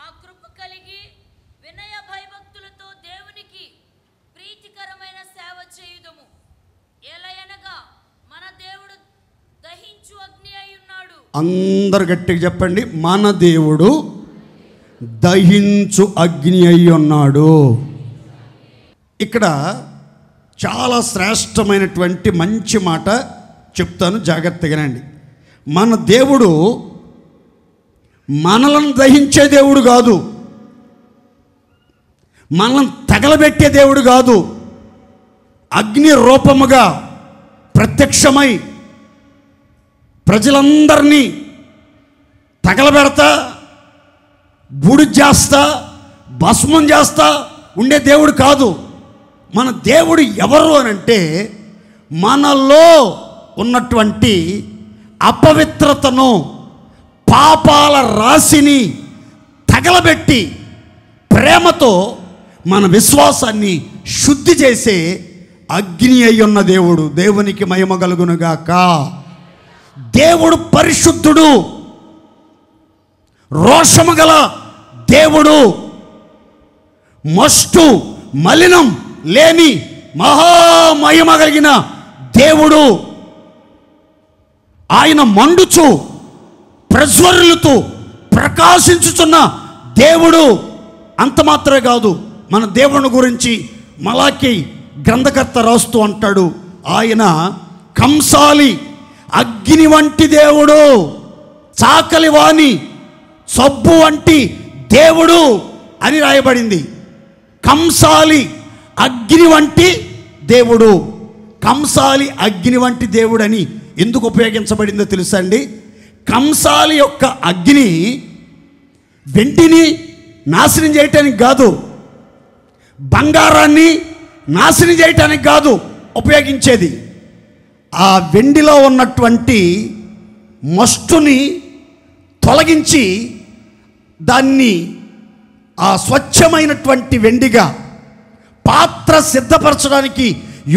ఆ కృప కలిగి వినయ భయభక్తులతో దేవునికి ప్రీతికరమైన సేవ చేయుదము. ఎలయనగా మన దేవుడు దహించు అగ్ని అయి ఉన్నాడు. అందరు గట్టిగా చెప్పండి, మన దేవుడు దహించు అగ్ని అయి ఉన్నాడు. ఇక్కడ చాలా శ్రేష్టమైనటువంటి మంచి మాట చెప్తాను, జాగ్రత్తగానండి. మన దేవుడు మనలను దహించే దేవుడు కాదు, మనల్ని తగలబెట్టే దేవుడు కాదు. అగ్ని రూపముగా ప్రత్యక్షమై ప్రజలందరినీ తగలబెడతా, బూడిద చేస్తా, భస్మం చేస్తా ఉండే దేవుడు కాదు. మన దేవుడు ఎవరు అనంటే, మనలో ఉన్నటువంటి అపవిత్రతను, పాపాల రాశిని తగలబెట్టి ప్రేమతో మన విశ్వాసాన్ని శుద్ధి చేసే అగ్ని అయి ఉన్న దేవుడు. దేవునికి మహిమ కలుగునుగాక. దేవుడు పరిశుద్ధుడు, రోషము గల దేవుడు, మస్టు మలినం లేని మహామహిమ కలిగిన దేవుడు. ఆయన మండుచు ప్రజ్వరులతో ప్రకాశించుచున్న దేవుడు. అంత మాత్రమే కాదు, మన దేవుని గురించి మలాకి గ్రంథకర్త రాస్తూ అంటాడు, ఆయన కంసాలి అగ్ని వంటి దేవుడు, చాకలి వాణి సబ్బు వంటి దేవుడు అని రాయబడింది. కంసాలి అగ్ని వంటి దేవుడు. కంసాలి అగ్ని వంటి దేవుడు అని ఎందుకు ఉపయోగించబడిందో తెలుసా అండి? కంసాలి యొక్క అగ్ని వెండిని నాశనం చేయటానికి కాదు, బంగారాన్ని నాశనం చేయటానికి కాదు ఉపయోగించేది. ఆ వెండిలో ఉన్నటువంటి మస్టుని తొలగించి దాన్ని ఆ స్వచ్ఛమైనటువంటి వెండిగా పాత్ర సిద్ధపరచడానికి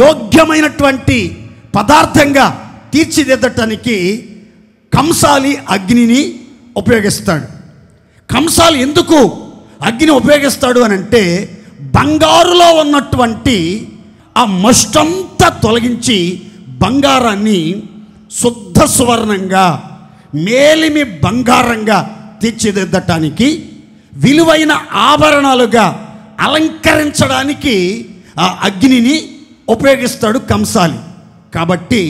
యోగ్యమైనటువంటి పదార్థంగా తీర్చిదిద్దటానికి కంసాలి అగ్నిని ఉపయోగిస్తాడు. కంసాలి ఎందుకు అగ్ని ఉపయోగిస్తాడు అని అంటే, బంగారులో ఉన్నటువంటి ఆ మస్టంతా తొలగించి బంగారాన్ని శుద్ధ సువర్ణంగా, మేలిమి బంగారంగా తీర్చిదిద్దటానికి, విలువైన ఆభరణాలుగా అలంకరించడానికి ఆ అగ్నిని ఉపయోగిస్తాడు కంసాలి. కాబట్టి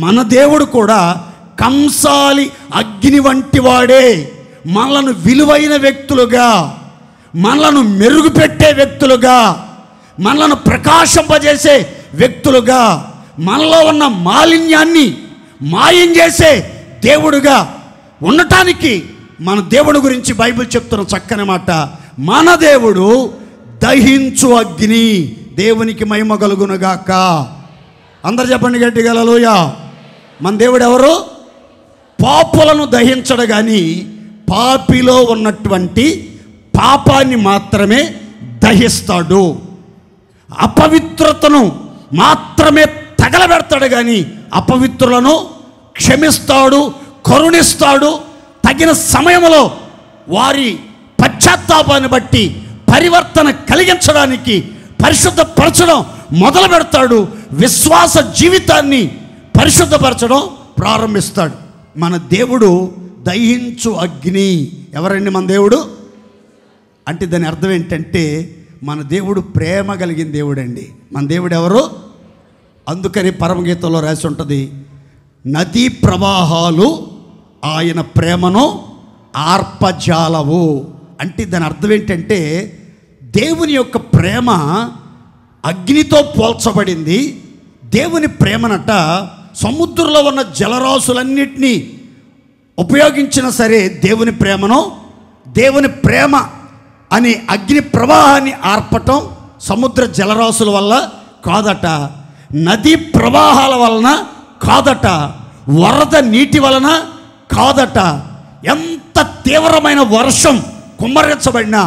మన దేవుడు కూడా కంసాలి అగ్ని వంటి వాడే. మనలను విలువైన వ్యక్తులుగా, మనలను మెరుగుపెట్టే వ్యక్తులుగా, మనలను ప్రకాశింపజేసే వ్యక్తులుగా, మనలో ఉన్న మాలిన్యాన్ని మాయం చేసే దేవుడుగా ఉండటానికి మన దేవుడి గురించి బైబిల్ చెప్తున్న చక్కని మాట, మన దేవుడు దహించు అగ్ని. దేవునికి మహిమ కలుగునుగాక. అందరు చెప్పండి గట్టిగా హల్లెలూయా. మన దేవుడు ఎవరు? పాపులను దహించడు కానీ పాపిలో ఉన్నటువంటి పాపాన్ని మాత్రమే దహిస్తాడు. అపవిత్రతను మాత్రమే తగలబెడతాడు కానీ అపవిత్రులను క్షమిస్తాడు, కరుణిస్తాడు. తగిన సమయంలో వారి పశ్చాత్తాపాన్ని బట్టి పరివర్తన కలిగించడానికి పరిశుద్ధపరచడం మొదలు పెడతాడు. విశ్వాస జీవితాన్ని పరిశుద్ధపరచడం ప్రారంభిస్తాడు. మన దేవుడు దహించు అగ్ని. ఎవరండి మన దేవుడు అంటే? దాని అర్థం ఏంటంటే, మన దేవుడు ప్రేమ కలిగిన దేవుడు అండి. మన దేవుడు ఎవరు? అందుకని పరమగీతంలో రాసి ఉంటుంది, నదీ ప్రవాహాలు ఆయన ప్రేమను ఆర్పజాలవు. అంటే దాని అర్థం ఏంటంటే, దేవుని యొక్క ప్రేమ అగ్నితో పోల్చబడింది. దేవుని ప్రేమనట సముద్రంలో ఉన్న జలరాశులన్నిటినీ ఉపయోగించినా సరే దేవుని ప్రేమను దేవుని ప్రేమ అనే అగ్ని ప్రవాహాన్ని ఆర్పటం సముద్ర జలరాశుల వల్ల కాదట, నదీ ప్రవాహాల వలన కాదట, వరద నీటి వలన కాదట. ఎంత తీవ్రమైన వర్షం కుమ్మరించబడిన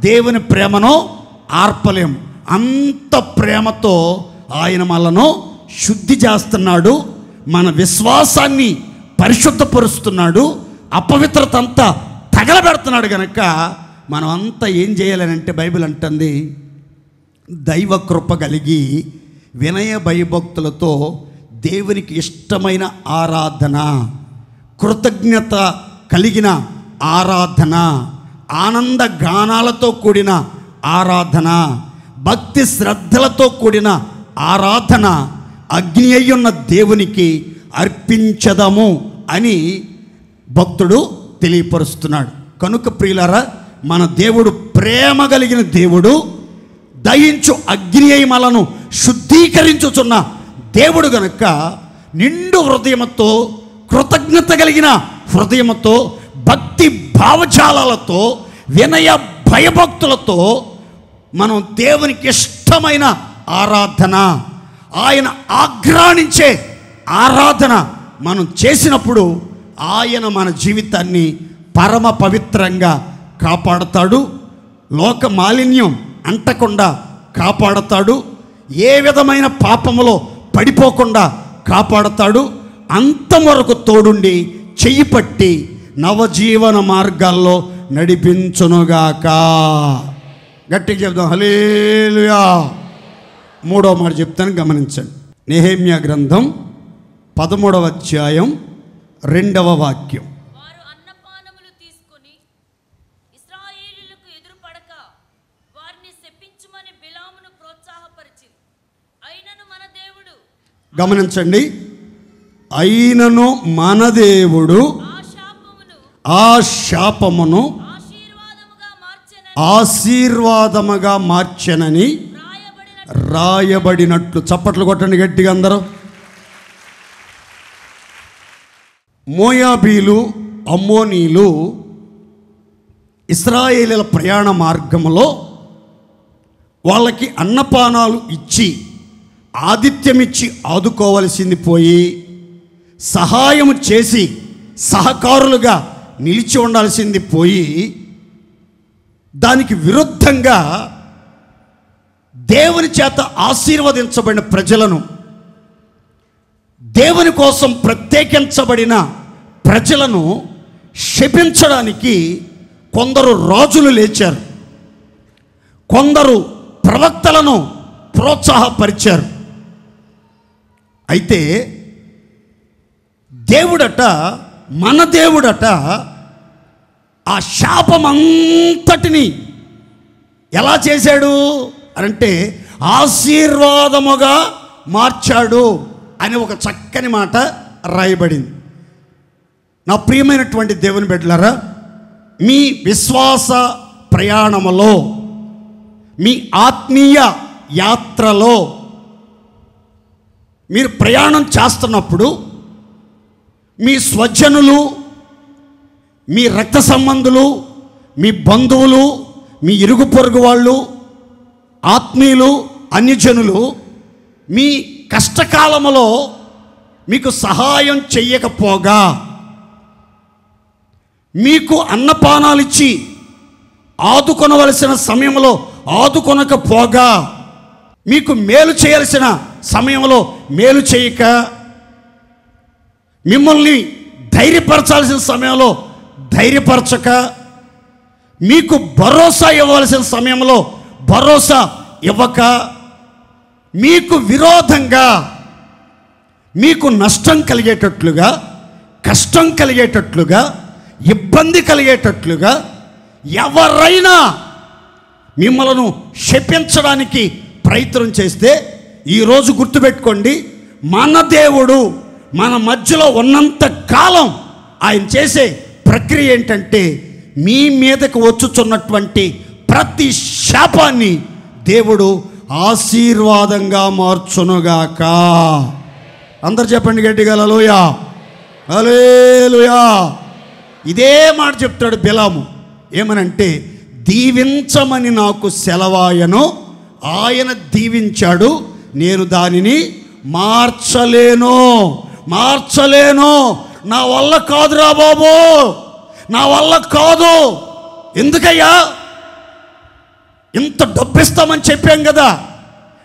దేవుని ప్రేమను ఆర్పలేం. అంత ప్రేమతో ఆయన మనను శుద్ధి చేస్తున్నాడు, మన విశ్వాసాన్ని పరిశుద్ధపరుస్తున్నాడు, అపవిత్రత అంతా తగలబెడుతున్నాడు. కనుక మనం అంతా ఏం చేయాలనంటే బైబిల్ అంటుంది, దైవ కృప కలిగి వినయ భయభక్తులతో దేవునికి ఇష్టమైన ఆరాధన, కృతజ్ఞత కలిగిన ఆరాధన, ఆనంద గానాలతో కూడిన ఆరాధన, భక్తి శ్రద్ధలతో కూడిన ఆరాధన అగ్ని అయ్యున్న దేవునికి అర్పించదము అని భక్తుడు తెలియపరుస్తున్నాడు. కనుక ప్రియులారా, మన దేవుడు ప్రేమ కలిగిన దేవుడు, దహించు అగ్ని అయి మనను శుద్ధీకరించుచున్న దేవుడు. గనుక నిండు హృదయముతో, కృతజ్ఞత కలిగిన హృదయముతో, భక్తి భావజాలాలతో, వినయ భయభక్తులతో మనం దేవునికి ఇష్టమైన ఆరాధన, ఆయన ఆగ్రాణించే ఆరాధన మనం చేసినప్పుడు ఆయన మన జీవితాన్ని పరమ పవిత్రంగా కాపాడుతాడు, లోక మాలిన్యం అంటకుండా కాపాడుతాడు, ఏ విధమైన పాపములో పడిపోకుండా కాపాడుతాడు, అంతవరకు తోడుండి చెయ్యి పట్టి నవజీవన మార్గాల్లో నడిపించునుగాక. గట్టిగా చెప్దాం హల్లెలూయా. 3వ మాట చెప్తాను, గమనించండి. నెహెమ్యా గ్రంథం 13వ అధ్యాయం 2వ వాక్యం. వారు అన్నపానములు తీసుకొని ఇశ్రాయేలీయులకు ఎదురుపడక వారిని శపించుమని బిలామును ప్రోత్సాహపరిచింది. అయినను మన దేవుడు, గమనించండి, అయినను మన దేవుడు ఆ శాపమును ఆశీర్వాదముగా మార్చెనని రాయబడినట్లు. చప్పట్లు కొట్టండి గట్టిగా అందరూ. మోయాబీలు, అమ్మోనీలు ఇశ్రాయేలీల ప్రయాణ మార్గంలో వాళ్ళకి అన్నపానాలు ఇచ్చి ఆతిథ్యమిచ్చి ఆదుకోవలసింది పోయి, సహాయం చేసి సహకారులుగా నిలిచి ఉండాల్సింది పోయి, దానికి విరుద్ధంగా దేవుని చేత ఆశీర్వదించబడిన ప్రజలను, దేవుని కోసం ప్రత్యేకించబడిన ప్రజలను శపించడానికి కొందరు రాజులు లేచారు, కొందరు ప్రవక్తలను ప్రోత్సాహపరిచారు. అయితే దేవుడట, మన దేవుడట ఆ శాపమంతటిని ఎలా చేశాడు అంటే ఆశీర్వాదముగా మార్చాడు అని ఒక చక్కని మాట రాయబడింది. నా ప్రియమైనటువంటి దేవుని బిడ్డలారా, మీ విశ్వాస ప్రయాణములో, మీ ఆత్మీయ యాత్రలో మీరు ప్రయాణం చేస్తున్నప్పుడు మీ స్వజనులు, మీ రక్త సంబంధులు, మీ బంధువులు, మీ ఇరుగు పొరుగు వాళ్ళు, ఆత్మీయులు, అన్యజనులు మీ కష్టకాలములో మీకు సహాయం చెయ్యకపోగా, మీకు అన్నపానాలు ఇచ్చి ఆదుకొనవలసిన సమయంలో ఆదుకొనకపోగా, మీకు మేలు చేయాల్సిన సమయంలో మేలు చేయక, మిమ్మల్ని ధైర్యపరచాల్సిన సమయంలో ధైర్యపరచక, మీకు భరోసా ఇవ్వవలసిన సమయంలో భరోసా ఇవ్వక, మీకు విరోధంగా, మీకు నష్టం కలిగేటట్లుగా, కష్టం కలిగేటట్లుగా, ఇబ్బంది కలిగేటట్లుగా ఎవరైనా మిమ్మలను శపించడానికి ప్రయత్నం చేస్తే ఈరోజు గుర్తుపెట్టుకోండి, మన దేవుడు మన మధ్యలో ఉన్నంత కాలం ఆయన చేసే ప్రక్రియ ఏంటంటే, మీ మీదకు వచ్చుచున్నటువంటి ప్రతి శాపాన్ని దేవుడు ఆశీర్వాదంగా మార్చునుగాక. అందరు చెప్పండి గట్టిగా హల్లెలూయా, హల్లెలూయా. ఇదే మాట చెప్తాడు బిలాము. ఏమనంటే దీవించమని నాకు సెలవాయను, ఆయన దీవించాడు, నేను దానిని మార్చలేను. నా వల్ల కాదురా బాబు, నా వల్ల కాదు. ఎందుకయ్యా? ఇంత డబ్బు ఇస్తామని చెప్పాం కదా,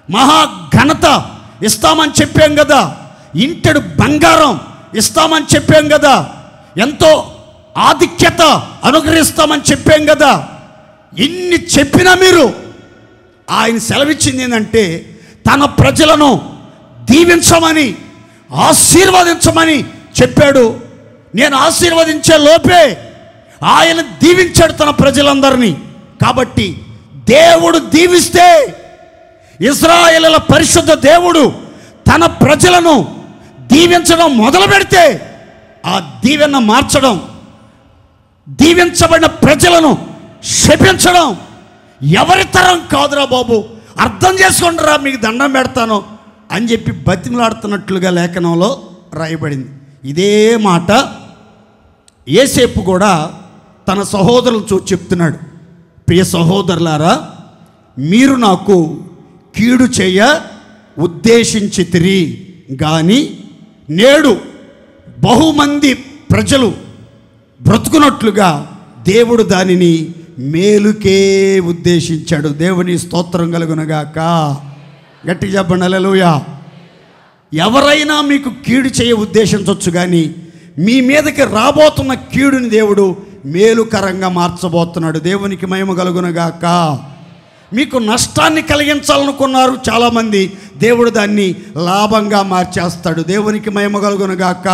మహా ఘనత ఇస్తామని చెప్పాం కదా, ఇంటెడు బంగారం ఇస్తామని చెప్పాం కదా, ఎంతో ఆధిక్యత అనుగ్రహిస్తామని చెప్పాం కదా. ఇన్ని చెప్పినా మీరు, ఆయన సెలవిచ్చింది ఏంటంటే తన ప్రజలను దీవించమని, ఆశీర్వదించమని చెప్పాడు. నేను ఆశీర్వదించే లోపే ఆయన దీవించాడు తన ప్రజలందరినీ. కాబట్టి దేవుడు దీవిస్తే, ఇశ్రాయేలుల పరిశుద్ధ దేవుడు తన ప్రజలను దీవించడం మొదలు పెడితే, ఆ దీవెన మార్చడం, దీవించబడిన ప్రజలను శపించడం ఎవరి తరం కాదురా బాబు, అర్థం చేసుకుంటారా, మీకు దండం పెడతాను అని చెప్పి బతిమలాడుతున్నట్లుగా లేఖనంలో రాయబడింది. ఇదే మాట యోసేపు కూడా తన సహోదరులు చూసి చెప్తున్నాడు. ప్రియ సహోదరులారా, మీరు నాకు కీడు చేయ ఉద్దేశించితిరి గాని నేడు బహుమంది ప్రజలు బ్రతుకున్నట్లుగా దేవుడు దానిని మేలుకే ఉద్దేశించాడు. దేవుని స్తోత్రం కలుగునగాక. గట్టి చెప్పండి హల్లెలూయా. ఎవరైనా మీకు కీడు చేయ ఉద్దేశించవచ్చు, కానీ మీ మీదకి రాబోతున్న కీడుని దేవుడు మేలుకరంగా మార్చబోతున్నాడు. దేవునికి మహిమ కలుగునగాక. మీకు నష్టాన్ని కలిగించాలనుకున్నారు చాలామంది, దేవుడు దాన్ని లాభంగా మార్చేస్తాడు. దేవునికి మహిమ కలుగునగాక.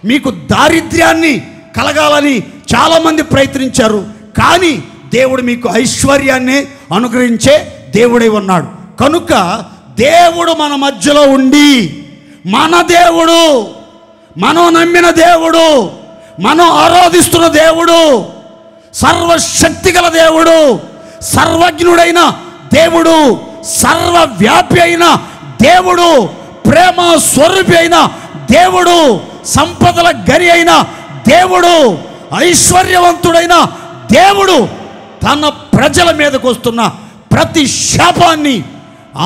మీకు దారిద్ర్యాన్ని కలగాలని చాలామంది ప్రయత్నించారు, కానీ దేవుడు మీకు ఐశ్వర్యాన్ని అనుగ్రహించే దేవుడై ఉన్నాడు. కనుక దేవుడు మన మధ్యలో ఉండి, మన దేవుడు, మనం నమ్మిన దేవుడు, మనం ఆరాధిస్తున్న దేవుడు, సర్వశక్తి గల దేవుడు, సర్వజ్ఞుడైన దేవుడు, సర్వవ్యాపి అయిన దేవుడు, ప్రేమ స్వరూపి అయిన దేవుడు, సంపదల గని అయిన దేవుడు, ఐశ్వర్యవంతుడైన దేవుడు తన ప్రజల మీదకు వస్తున్న ప్రతి శాపాన్ని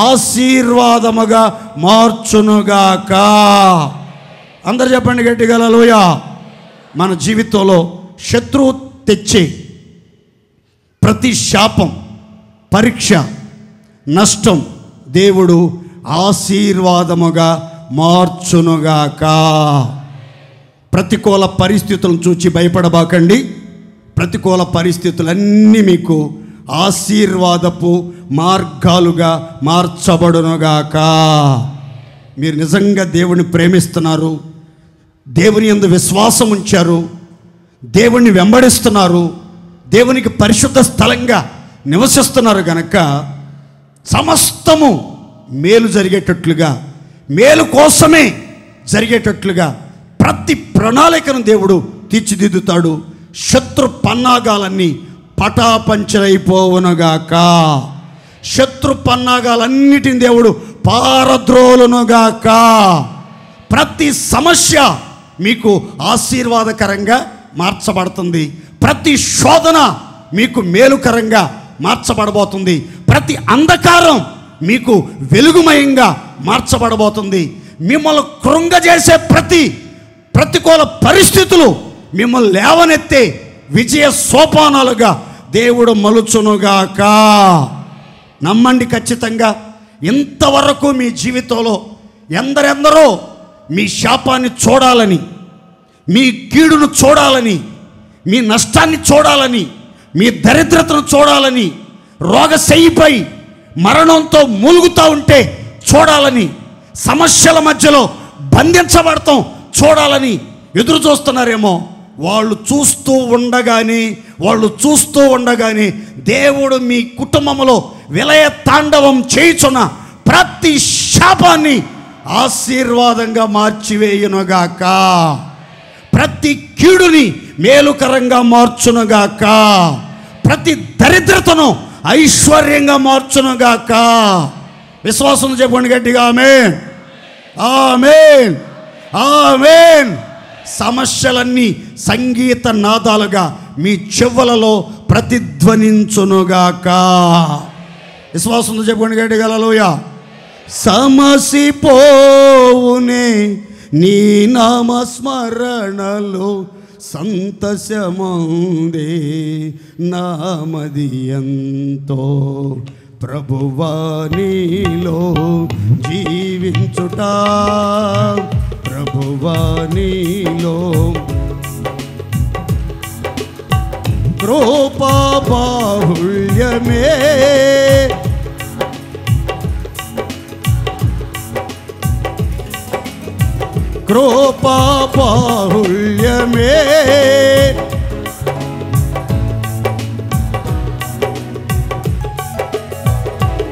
ఆశీర్వాదముగా మార్చునుగాక. అందరు చెప్పండి గట్టిగా హల్లెలూయా. మన జీవితంలో శత్రువు తెచ్చే ప్రతి శాపం, పరీక్ష, నష్టం దేవుడు ఆశీర్వాదముగా మార్చునుగాక. ప్రతికూల పరిస్థితులను చూచి భయపడబాకండి. ప్రతికూల పరిస్థితులన్నీ మీకు ఆశీర్వాదపు మార్గాలుగా మార్చబడునుగాక. మీరు నిజంగా దేవుని ప్రేమిస్తున్నారు, దేవుని యందు విశ్వాసం ఉంచారు, దేవుణ్ణి వెంబడిస్తున్నారు, దేవునికి పరిశుద్ధ స్థలంగా నివసిస్తున్నారు గనక సమస్తము మేలు జరిగేటట్లుగా, మేలు కోసమే జరిగేటట్లుగా ప్రతి ప్రణాళికను దేవుడు తీర్చిదిద్దుతాడు. శత్రు పన్నాగాలన్నీ పటాపంచలైపోవునుగాక. శత్రు పన్నాగాలన్నిటిని దేవుడు పారద్రోలునుగాక. ప్రతి సమస్య మీకు ఆశీర్వాదకరంగా మార్చబడుతుంది. ప్రతి శోధన మీకు మేలుకరంగా మార్చబడబోతుంది. ప్రతి అంధకారం మీకు వెలుగుమయంగా మార్చబడబోతుంది. మిమ్మల్ని కృంగజేసే ప్రతికూల పరిస్థితులు మిమ్మల్ని లేవనెత్తే విజయ సోపానాలుగా దేవుడు మలుచునుగాక. నమ్మండి ఖచ్చితంగా. ఇంతవరకు మీ జీవితంలో ఎందరెందరో మీ శాపాన్ని చూడాలని, మీ కీడును చూడాలని, మీ నష్టాన్ని చూడాలని, మీ దరిద్రతను చూడాలని, రోగశయ్యపై మరణంతో మూలుగుతూ ఉంటే చూడాలని, సమస్యల మధ్యలో బంధించబడతాం చూడాలని ఎదురు చూస్తున్నారేమో. వాళ్ళు చూస్తూ ఉండగానే దేవుడు మీ కుటుంబంలో విలయ తాండవం చేయుచున్న ప్రతి శాపాన్ని ఆశీర్వాదంగా మార్చివేయునుగాక. ప్రతి కీడుని మేలుకరంగా మార్చునుగాక. ప్రతి దరిద్రతను ఐశ్వర్యంగా మార్చునుగాక. విశ్వాసం చెప్పండి గట్టిగా ఆమేన్, ఆమేన్, ఆమేన్. సమస్యలన్నీ సంగీత నాదాలుగా మీ చెవులలో ప్రతిధ్వనించునుగాక. విశ్వాసంతో చెప్పుకోండి గట్టిగా హల్లెలూయా. సమసిపోవునే నీ నామస్మరణలో సంతసముందే నామది ఎంతో ప్రభువా నీలో జీవించుట, ప్రభువా నీలో కృపా బాహుళ్యమే, కృపా బాహుళ్యమే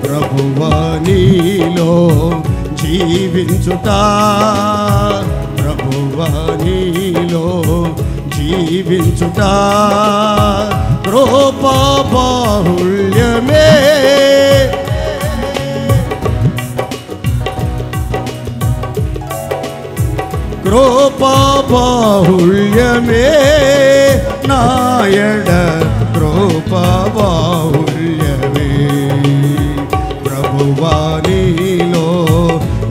ప్రభువా నీలో జీవించుట, ప్రభువా నీలో జీవించుట కృపా బాహుళ్యమే, కృపా బాహుళ్యమే నాయడ కృపా బాహుళ్యమే ప్రభువా నీలో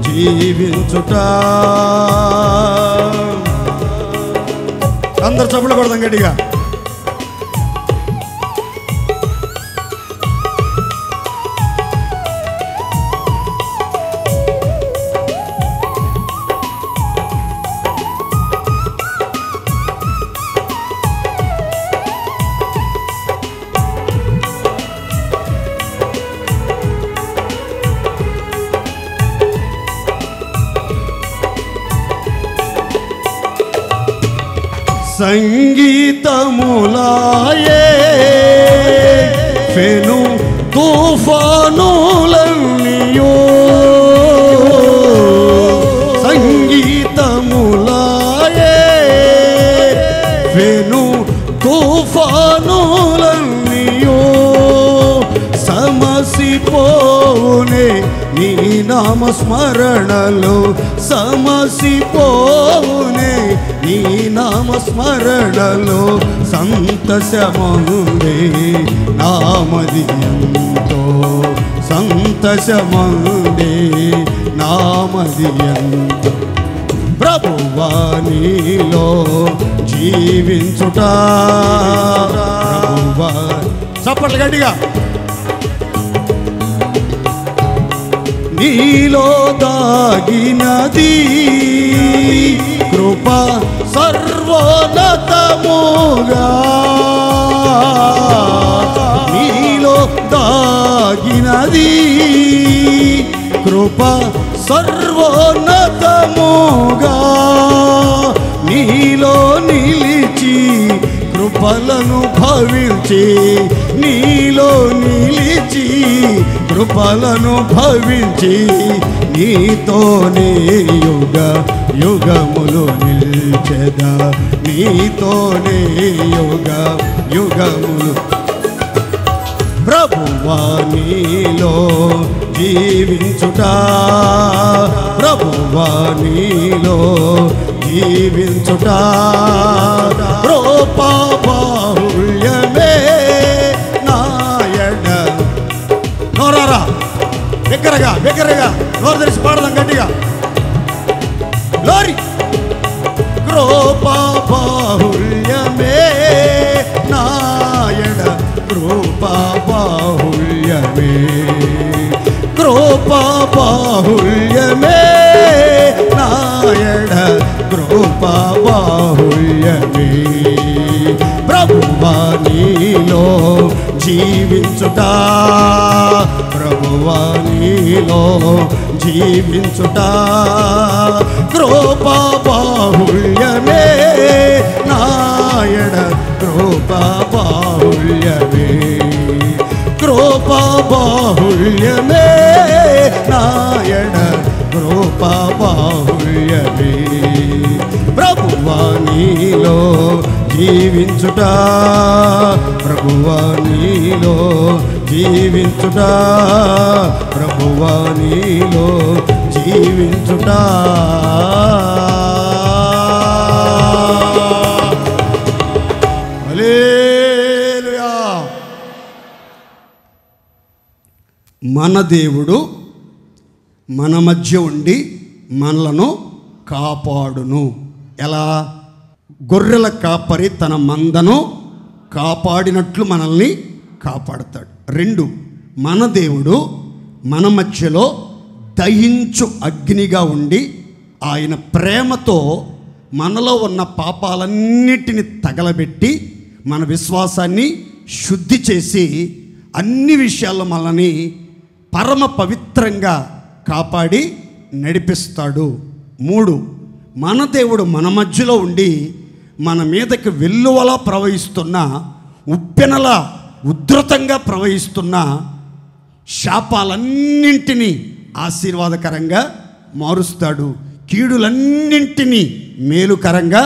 జీవించుట. అందరు చప్పట్లు కొడదాం గట్టిగా. సంగీతములాయే ఫెను తుఫానులన్నీయో, సంగీతములాయే ఫెను తుఫానులన్నీయో సమసిపోవునే నీ నామస్మరణలో, సమసిపోవునే నీ నామస్మరణలో సంతసముందే నామది ఎంతో, సంతసముందే నామది ఎంతో ప్రభువా నీలో జీవించుట, ప్రభువా. చప్పట్లు గట్టిగా. నీలో దాగినది కృప సర్వోన్నతముగా, నీలో దాగినది కృప సర్వోన్నతముగా, నీలో నిలిచి కృపలను భవించి, నీలో నిలిచి కృపలను భవించి నీతోనే యుగ యుగములు నిల్చెదా, నీతోనే యుగ యుగములు ప్రభువా నీలో జీవించుట, ప్రభువా నీలో జీవించుట కృపా బాహుళ్యమే నాయడ. నోరారా బిగ్గరగా బిగ్గరగా నోరు తెరిచి పాడదాం గట్టిగా. లోరి కృపా బాహుళ్యమే నాయడ కృపా బాహుళ్యమే, కృపా బాహుళ్యమే నాయడ కృపా బాహుళ్యమే ప్రభువా నీలో జీవించుట, ప్రభువా నీలో జీవించుట కృపా బాహుళ్యమే నాయడ కృపా బాహుళ్యమే, కృపా బాహుళ్యమే నాయడ కృపా బాహుళ్యమే ప్రభువా నీలో జీవించుట, ప్రభువా నీలో జీవించుట, ప్రభువా నీలో జీవించుట. హల్లెలూయా. మన దేవుడు మన మధ్య ఉండి మనలను కాపాడును. ఎలా? గొర్రెల కాపరి తన మందను కాపాడినట్లు మనల్ని కాపాడుతాడు. 2, మన దేవుడు మన మధ్యలో దహించు అగ్నిగా ఉండి ఆయన ప్రేమతో మనలో ఉన్న పాపాలన్నిటిని తగలబెట్టి మన విశ్వాసాన్ని శుద్ధి చేసి అన్ని విషయాల్లో మనల్ని పరమ పవిత్రంగా కాపాడి నడిపిస్తాడు. 3, మన దేవుడు మన మధ్యలో ఉండి మన మీదకి వెల్లువలా ప్రవహిస్తున్న, ఉప్పెనలా ఉధృతంగా ప్రవహిస్తున్న శాపాలన్నింటినీ ఆశీర్వాదకరంగా మారుస్తాడు. కీడులన్నింటినీ మేలుకరంగా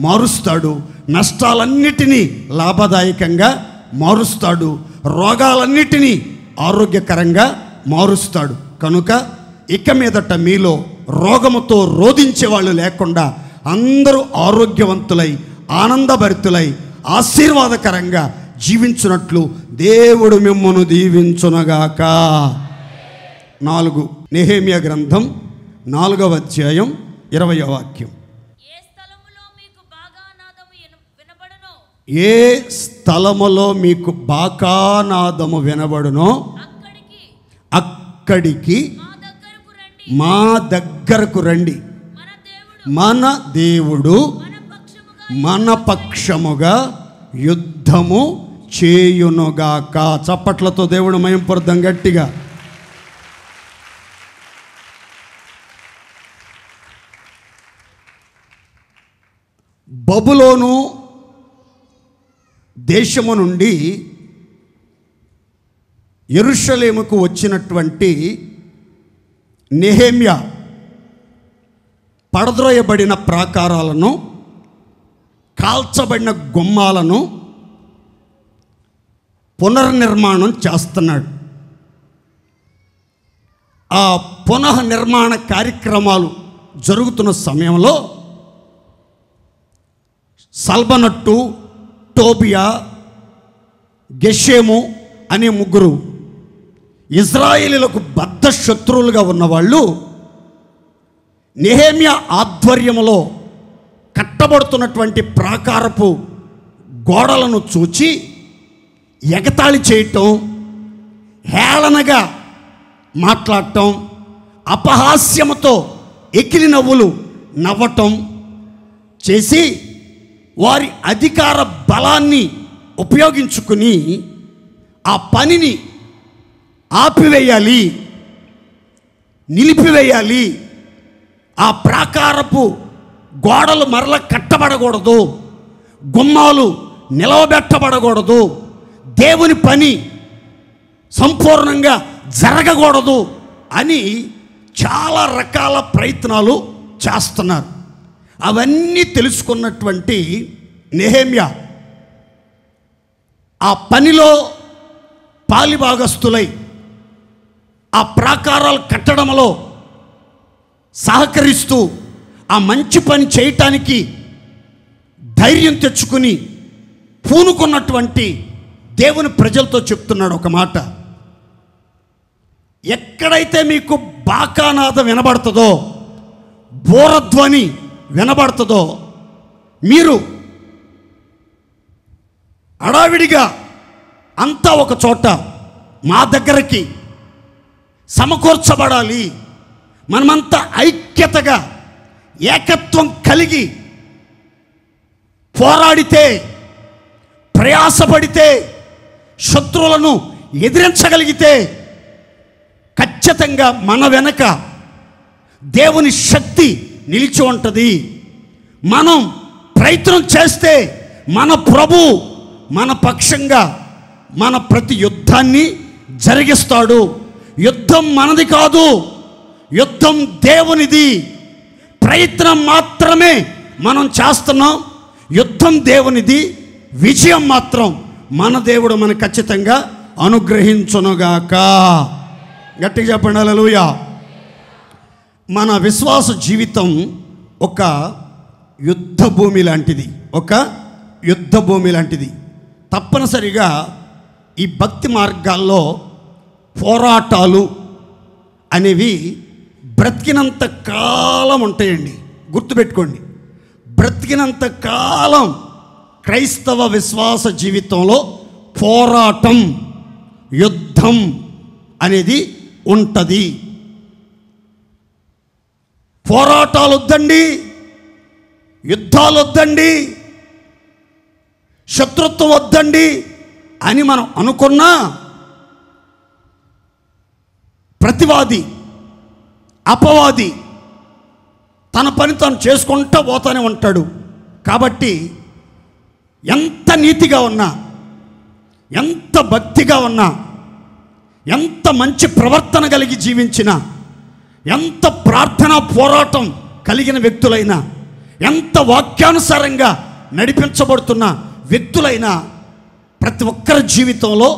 మారుస్తాడు. నష్టాలన్నిటినీ లాభదాయకంగా మారుస్తాడు. రోగాలన్నిటినీ ఆరోగ్యకరంగా మారుస్తాడు. కనుక ఇక మీదట మీలో రోగముతో రోధించే వాళ్ళు లేకుండా అందరూ ఆరోగ్యవంతులై ఆనందభరితులై ఆశీర్వాదకరంగా జీవించున్నట్లు దేవుడు మిమ్మును దీవించునగాక. 4 నెహెమ్యా గ్రంథం 4వ అధ్యాయం 20వ వాక్యం. ఏ స్థలములో మీకు బాకానాదము వినబడునో అక్కడికి మా దగ్గరకు రండి. మన దేవుడు మన పక్షముగా యుద్ధము చేయునుగాక. చప్పట్లతో దేవుడు మహింపరుద్దాం గట్టిగా. బబులోను దేశము నుండి యెరూషలేముకు వచ్చినటువంటి నెహెమ్యా పడద్రోయబడిన ప్రాకారాలను, కాల్చబడిన గుమ్మాలను పునర్నిర్మాణం చేస్తున్నాడు. ఆ పునఃనిర్మాణ కార్యక్రమాలు జరుగుతున్న సమయంలో సల్బనట్టు, టోబియా, గెషేము అనే 3 ఇజ్రాయేలీలకు బద్ధ శత్రువులుగా ఉన్నవాళ్ళు నెహెమ్యా ఆధ్వర్యంలో కట్టబడుతున్నటువంటి ప్రాకారపు గోడలను చూచి ఎగతాళి చేయటం, హేళనగా మాట్లాడటం, అపహాస్యముతో ఎకిలి నవ్వులు నవ్వటం చేసి వారి అధికార బలాన్ని ఉపయోగించుకుని ఆ పనిని ఆపివేయాలి, నిలిపివేయాలి. ఆ ప్రాకారపు గోడలు మరల కట్టబడకూడదు, గుమ్మాలు నిలవబెట్టబడకూడదు, దేవుని పని సంపూర్ణంగా జరగకూడదు అని చాలా రకాల ప్రయత్నాలు చేస్తున్నారు. అవన్నీ తెలుసుకున్నటువంటి నెహెమ్యా ఆ పనిలో పాలిభాగస్తులై ఆ ప్రాకారాలు కట్టడంలో సహకరిస్తూ ఆ మంచి పని చేయటానికి ధైర్యం తెచ్చుకుని పూనుకున్నటువంటి దేవుని ప్రజలతో చెప్తున్నాడు ఒక మాట. ఎక్కడైతే మీకు బాకానాదం వినబడుతుందో, బోరధ్వని వినబడుతుందో, మీరు హడావిడిగా అంతా ఒక చోట మా దగ్గరికి సమకూర్చబడాలి, మనమంతా ఐక్యతగా ఏకత్వం కలిగి పోరాడితే, ప్రయాసపడితే, శత్రువులను ఎదిరించగలిగితే ఖచ్చితంగా మన వెనక దేవుని శక్తి నిలిచి ఉంటుంది. మనం ప్రయత్నం చేస్తే మన ప్రభు మన పక్షంగా మన ప్రతి యుద్ధాన్ని జరిగిస్తాడు. యుద్ధం మనది కాదు, యుద్ధం దేవునిది. ప్రయత్నం మాత్రమే మనం చేస్తున్నాం, యుద్ధం దేవునిది. విజయం మాత్రం మన దేవుడు మనకు ఖచ్చితంగా అనుగ్రహించునుగాక. గట్టిగా చెప్పండి హల్లెలూయా. మన విశ్వాస జీవితం ఒక యుద్ధ భూమి లాంటిది, ఒక యుద్ధ భూమి లాంటిది. తప్పనిసరిగా ఈ భక్తి మార్గాల్లో పోరాటాలు అనేవి బ్రతికినంత కాలం ఉంటాయండి. గుర్తుపెట్టుకోండి, బ్రతికినంత కాలం క్రైస్తవ విశ్వాస జీవితంలో పోరాటం, యుద్ధం అనేది ఉంటుంది. పోరాటాలు వద్దండి, యుద్ధాలు వద్దండి, శత్రుత్వం వద్దండి అని మనం అనుకున్నా ప్రతివాది, అపవాది తన పని తాను చేసుకుంటూ పోతానే ఉంటాడు. కాబట్టి ఎంత నీతిగా ఉన్నా, ఎంత భక్తిగా ఉన్నా, ఎంత మంచి ప్రవర్తన కలిగి జీవించినా, ఎంత ప్రార్థనా పోరాటం కలిగిన వ్యక్తులైనా, ఎంత వాక్యానుసారంగా నడిపించబడుతున్న వ్యక్తులైనా ప్రతి ఒక్కరి జీవితంలో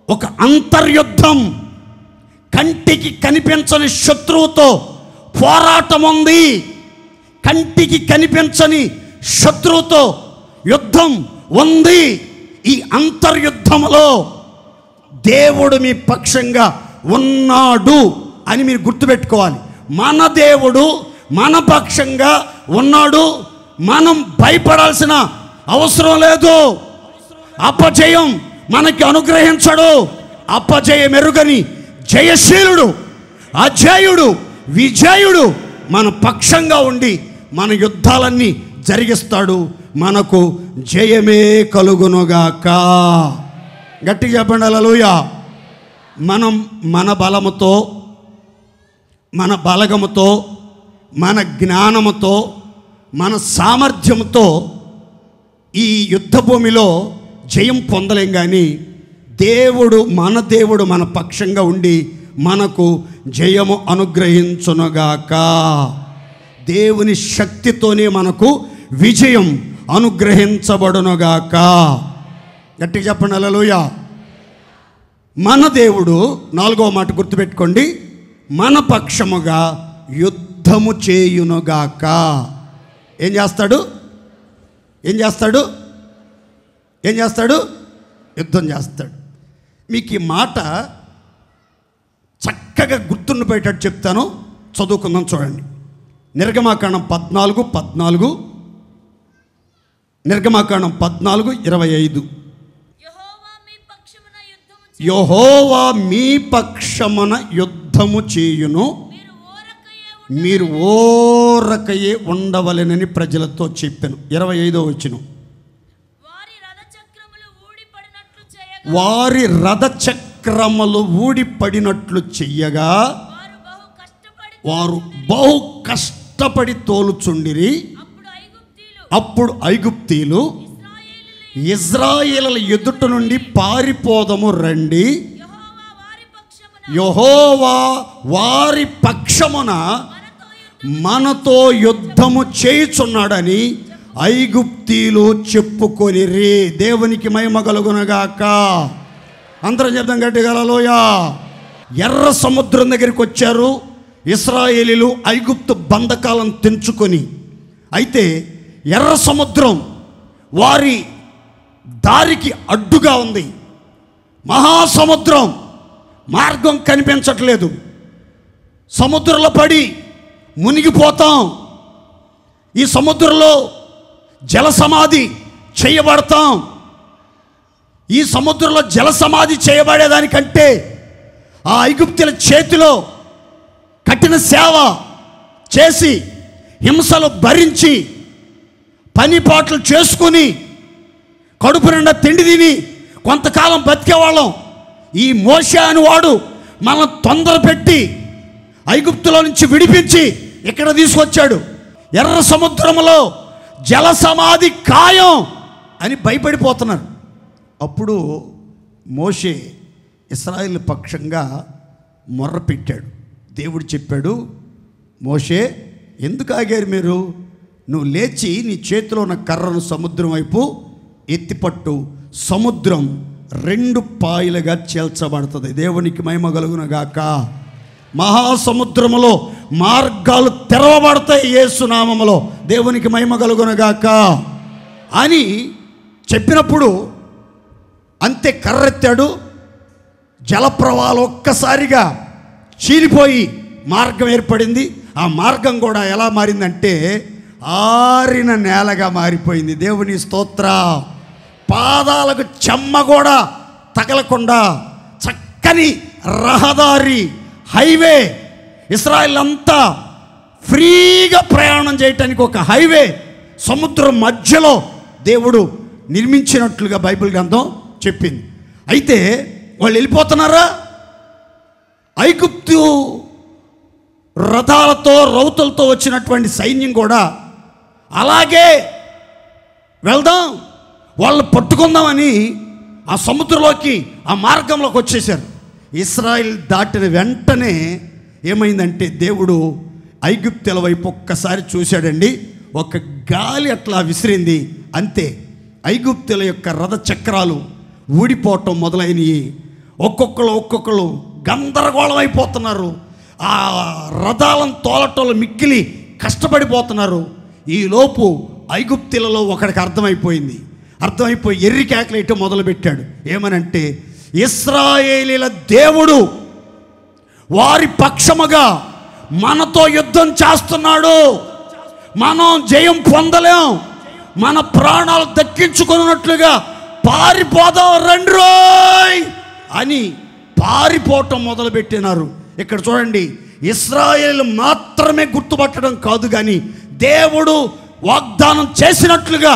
ఒక అంతర్యుద్ధం, కంటికి కనిపించని శత్రువుతో పోరాటం ఉంది. కంటికి కనిపించని శత్రువుతో యుద్ధం ఉంది. ఈ అంతర్యుద్ధంలో దేవుడు మీ పక్షంగా ఉన్నాడు అని మీరు గుర్తుపెట్టుకోవాలి. మన దేవుడు మన పక్షంగా ఉన్నాడు. మనం భయపడాల్సిన అవసరం లేదు. అపజయం మనకి అనుగ్రహించడు. అపజయం ఎరుగని జయశీలుడు, అజేయుడు, విజయుడు మన పక్షంగా ఉండి మన యుద్ధాలన్నీ జరిగిస్తాడు. మనకు జయమే కలుగునుగాక. గట్టిగా చెప్పండి హల్లెలూయా. మనం మన బలముతో, మన బలగముతో, మన జ్ఞానముతో, మన సామర్థ్యంతో ఈ యుద్ధ భూమిలో జయం పొందలేం. కానీ మన దేవుడు మన పక్షంగా ఉండి మనకు జయము అనుగ్రహించునుగాక. దేవుని శక్తితోనే మనకు విజయం అనుగ్రహించబడునుగాక. గట్టిగా చెప్పండి హల్లెలూయా. మన దేవుడు, 4వ మాట గుర్తుపెట్టుకోండి, మన పక్షముగా యుద్ధము చేయునుగాక. ఏం చేస్తాడు? ఏం చేస్తాడు? ఏం చేస్తాడు? యుద్ధం చేస్తాడు. మీకు ఈ మాట చక్కగా గుర్తుండిపోయేటట్టు చెప్తాను, చదువుకుందాం. చూడండి, నిర్గమాకాండం 14:14, నిర్గమాకాండం 14:25. యెహోవా మీ పక్షమున యుద్ధము చేయును, మీరు ఓరకయే ఉండవలెనని ప్రజలతో చెప్పాను. 25వ వచనం, వారి రథచక్రములు ఊడిపడినట్లు చెయ్యగా వారు బహు కష్టపడి తోలుచుండిరి. అప్పుడు ఐగుప్తీయులు ఇశ్రాయేలుల ఎదుట నుండి పారిపోదము రండి, యెహోవా వారి పక్షమున మనతో యుద్ధము చేయుచున్నాడని ఐగుప్తీయులు చెప్పుకొనిరి. దేవునికి మహిమ కలుగునుగాక. అందరం చెప్తాం గట్టిగా హల్లెలూయా. ఎర్ర సముద్రం దగ్గరికి వచ్చారు ఇశ్రాయేలీలు ఐగుప్తు బంధకాలను తెంచుకొని. అయితే ఎర్ర సముద్రం వారి దారికి అడ్డుగా ఉంది. మహాసముద్రం, మార్గం కనిపించట్లేదు. సముద్రంలో పడి మునిగిపోతాం. ఈ సముద్రంలో జలసమాధి చేయబడతాం. ఈ సముద్రంలో జలసమాధి చేయబడేదానికంటే ఆ ఐగుప్తుల చేతిలో కఠిన సేవ చేసి, హింసలు భరించి, పనిపాట్లు చేసుకుని, కడుపు నిండా తిండి తిని కొంతకాలం బతికేవాళ్ళం. ఈ మోషే అని వాడు మనం తొందర పెట్టి ఐగుప్తులో నుంచి విడిపించి ఇక్కడ తీసుకొచ్చాడు. ఎర్ర సముద్రంలో జలసమాధి ఖాయం అని భయపడిపోతున్నారు. అప్పుడు మోషే ఇశ్రాయేలు పక్షంగా మొర్రపెట్టాడు. దేవుడు చెప్పాడు, మోషే ఎందుకు ఆగారు మీరు? నువ్వు లేచి నీ చేతిలో ఉన్న కర్రను సముద్రం వైపు ఎత్తిపట్టు, సముద్రం 2 పాయలుగా చేల్చబడుతుంది. దేవునికి మహిమ కలుగునుగాక. మహాసముద్రములో మార్గాలు తెరవబడతాయి యేసు నామములో. దేవునికి మహిమ కలుగునుగాక అని చెప్పినప్పుడు అంతే కర్రెత్తాడు, జలప్రవాహాలు ఒక్కసారిగా చీలిపోయి మార్గం ఏర్పడింది. ఆ మార్గం కూడా ఎలా మారిందంటే ఆరిన నేలగా మారిపోయింది. దేవుని స్తోత్ర. పాదాలకు చెమ్మ కూడా తగలకుండా చక్కని రహదారి, హైవే, ఇశ్రాయేల్ అంతా ఫ్రీగా ప్రయాణం చేయటానికి ఒక హైవే సముద్రం మధ్యలో దేవుడు నిర్మించినట్లుగా బైబిల్ గ్రంథం చెప్పింది. అయితే వాళ్ళు వెళ్ళిపోతున్నారా? ఐగుప్తు రథాలతో రౌతులతో వచ్చినటువంటి సైన్యం కూడా అలాగే వెళ్దాం, వాళ్ళని పట్టుకుందామని ఆ సముద్రంలోకి, ఆ మార్గంలోకి వచ్చేసారు. ఇశ్రాయేల్ దాటిన వెంటనే ఏమైందంటే దేవుడు ఐగుప్తుల వైపు ఒక్కసారి చూశాడండి. ఒక గాలి అట్లా విసిరింది, అంతే. ఐగుప్తుల యొక్క రథ చక్రాలు ఊడిపోవటం మొదలైనవి. ఒక్కొక్కరు గందరగోళం అయిపోతున్నారు. ఆ రథాలను తోలటంలో మిక్కిలి కష్టపడిపోతున్నారు. ఈలోపు ఐగుప్తులలో ఒకడికి అర్థమైపోయి ఎర్రి కేకలేయటం మొదలుపెట్టాడు. ఏమనంటే, ఇశ్రాయేలీల దేవుడు వారి పక్షముగా మనతో యుద్ధం చేస్తున్నాడు, మనం జయం పొందలేం, మన ప్రాణాలు దక్కించుకున్నట్లుగా పారిపోదాం రండి రోయ్ అని పారిపోవటం మొదలుపెట్టినారు. ఇక్కడ చూడండి, ఇశ్రాయేలు మాత్రమే గుర్తుపట్టడం కాదు, కానీ దేవుడు వాగ్దానం చేసినట్లుగా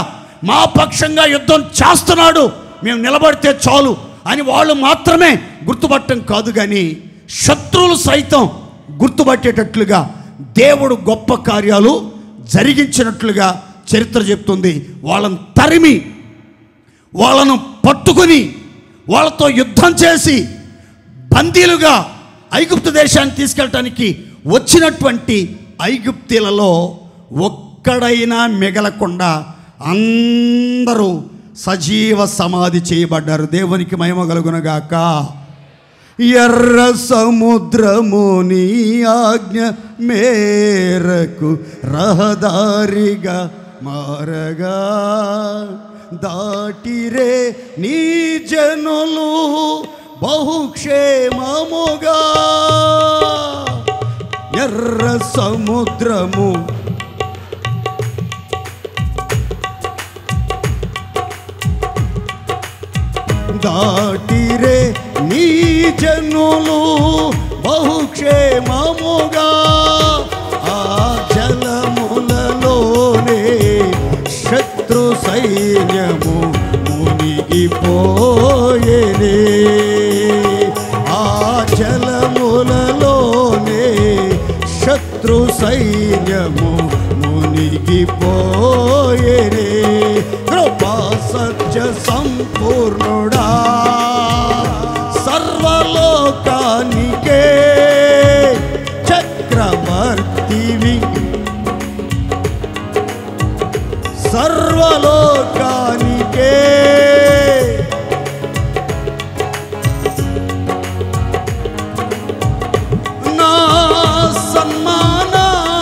మా పక్షంగా యుద్ధం చేస్తున్నాడు, మేము నిలబడితే చాలు అని వాళ్ళు మాత్రమే గుర్తుపట్టడం కాదు, కానీ శత్రువులు సైతం గుర్తుపట్టేటట్లుగా దేవుడు గొప్ప కార్యాలు జరిగించినట్లుగా చరిత్ర చెప్తుంది. వాళ్ళని తరిమి, వాళ్ళను పట్టుకుని, వాళ్ళతో యుద్ధం చేసి బందీలుగా ఐగుప్తు దేశాన్ని తీసుకెళ్ళటానికి వచ్చినటువంటి ఐగుప్తీలలో ఒక్కడైనా మిగలకుండా అందరూ సజీవ సమాధి చేయబడ్డారు. దేవునికి మహిమ కలుగునగాక. ఎర్ర సముద్రము నీ ఆజ్ఞ మేరకు రహదారిగా మారగా, దాటిరే నీ జనులు బహుక్షేమముగా. ఎర్ర సముద్రము దాటిరే నీ జనులు బహుక్షేమముగా. ఆ జలములలోనే శత్రు సైన్యము మునిగిపోయేనే. ఆ జలములలోనే శత్రు సైన్యము మునిగిపోయేనే. కృపా సత్య సంపూర్ణుడా, సర్వలోకానికే చక్రవర్తివి, సర్వలోకానికే నా సన్మానానికే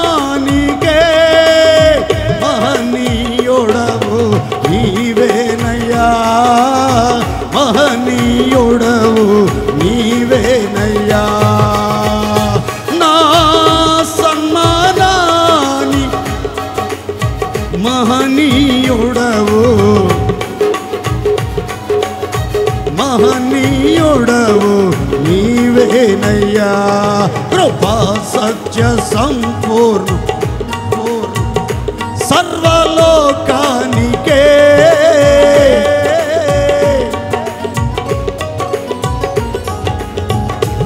మహనీయుడవు నీవేనయ్యా, మహనీయుడవు నీవేనయ్యా. నా సన్మానాని మహనీయుడవు, మహనీయుడవు నీవేనయ్యా. కృపా సత్య సంపూర్ణ సర్వలోకానికే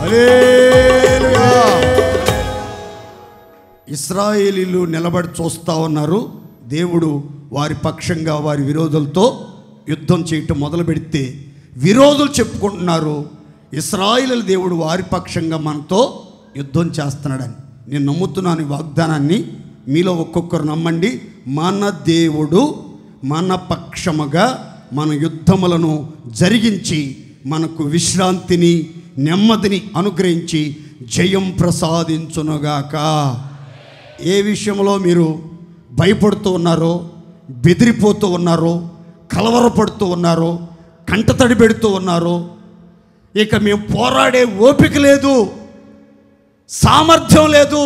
హల్లెలూయా. ఇశ్రాయేలీలు నిలబడి చూస్తూ ఉన్నారు. దేవుడు వారి పక్షంగా వారి విరోధులతో యుద్ధం చేయటం మొదలు పెడితే విరోధులు చెప్పుకుంటున్నారు, ఇశ్రాయేలు దేవుడు వారి పక్షంగా మనతో యుద్ధం చేస్తున్నాడని. నేను నమ్ముతున్నాను ఈ వాగ్దానాన్ని. మీలో ఒక్కొక్కరు నమ్మండి. మన దేవుడు మన పక్షముగా మన యుద్ధములను జరిగించి మనకు విశ్రాంతిని, నెమ్మదిని అనుగ్రహించి జయం ప్రసాదించునుగాక. ఏ విషయంలో మీరు భయపడుతూ ఉన్నారో, బెదిరిపోతూ ఉన్నారో, కలవరపడుతూ ఉన్నారో, కంటతడి పెడుతూ ఉన్నారో, ఇక మేము పోరాడే ఓపిక లేదు, సామర్థ్యం లేదు,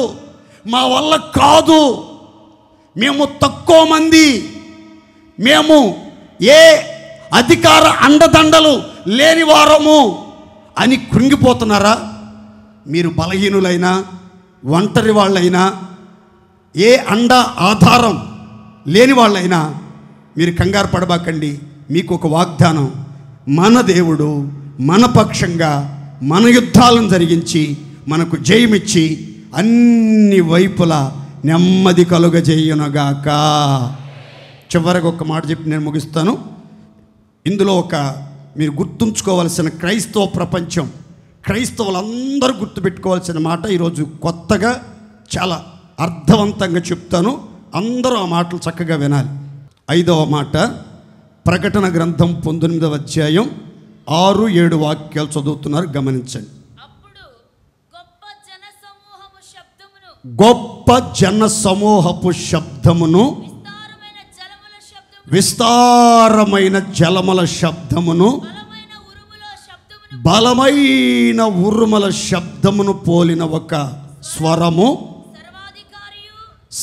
మా వల్ల కాదు, మేము తక్కువ మంది, మేము ఏ అధికార అండదండలు లేని వారము అని కృంగిపోతున్నారా? మీరు బలహీనులైనా, ఒంటరి వాళ్ళైనా, ఏ అండ ఆధారం లేని వాళ్ళైనా మీరు కంగారు పడబాకండి. మీకు ఒక వాగ్దానం, మన దేవుడు మన పక్షంగా మన యుద్ధాలను జరిగించి మనకు జయమిచ్చి అన్ని వైపులా నెమ్మది కలుగజేయునగాక. చివరికి ఒక మాట చెప్పి నేను ముగిస్తాను. ఇందులో మీరు గుర్తుంచుకోవాల్సిన క్రైస్తవ ప్రపంచం, క్రైస్తవులందరూ గుర్తుపెట్టుకోవాల్సిన మాట ఈరోజు కొత్తగా చాలా అర్థవంతంగా చెప్తాను. అందరూ ఆ మాటలు చక్కగా వినాలి. 5వ మాట, ప్రకటన గ్రంథం 19వ అధ్యాయం 6-7 వాక్యాలు చదువుతున్నారు, గమనించండి. గొప్ప జన సమూహపు శబ్దమును, విస్తారమైన జలముల శబ్దమును, బలమైన ఉరుముల శబ్దమును పోలిన ఒక స్వరము,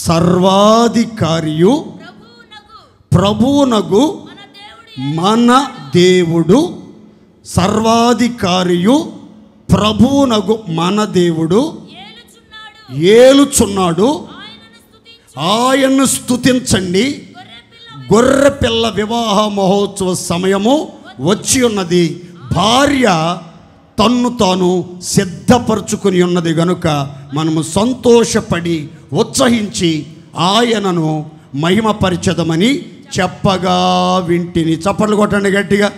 సర్వాధికారియు ప్రభువునగు మన దేవుడు, సర్వాధికారియు ప్రభువునగు మన దేవుడు ఏలుచున్నాడు, ఆయన్ను స్తుతించండి. గొర్రెపిల్ల వివాహ మహోత్సవ సమయము వచ్చి ఉన్నది, భార్య తన్ను తాను సిద్ధపరచుకుని ఉన్నది గనుక మనము సంతోషపడి ఉత్సహించి ఆయనను మహిమపరచదమని చెప్పగా వింటిని. చప్పట్లు కొట్టండి గట్టిగా.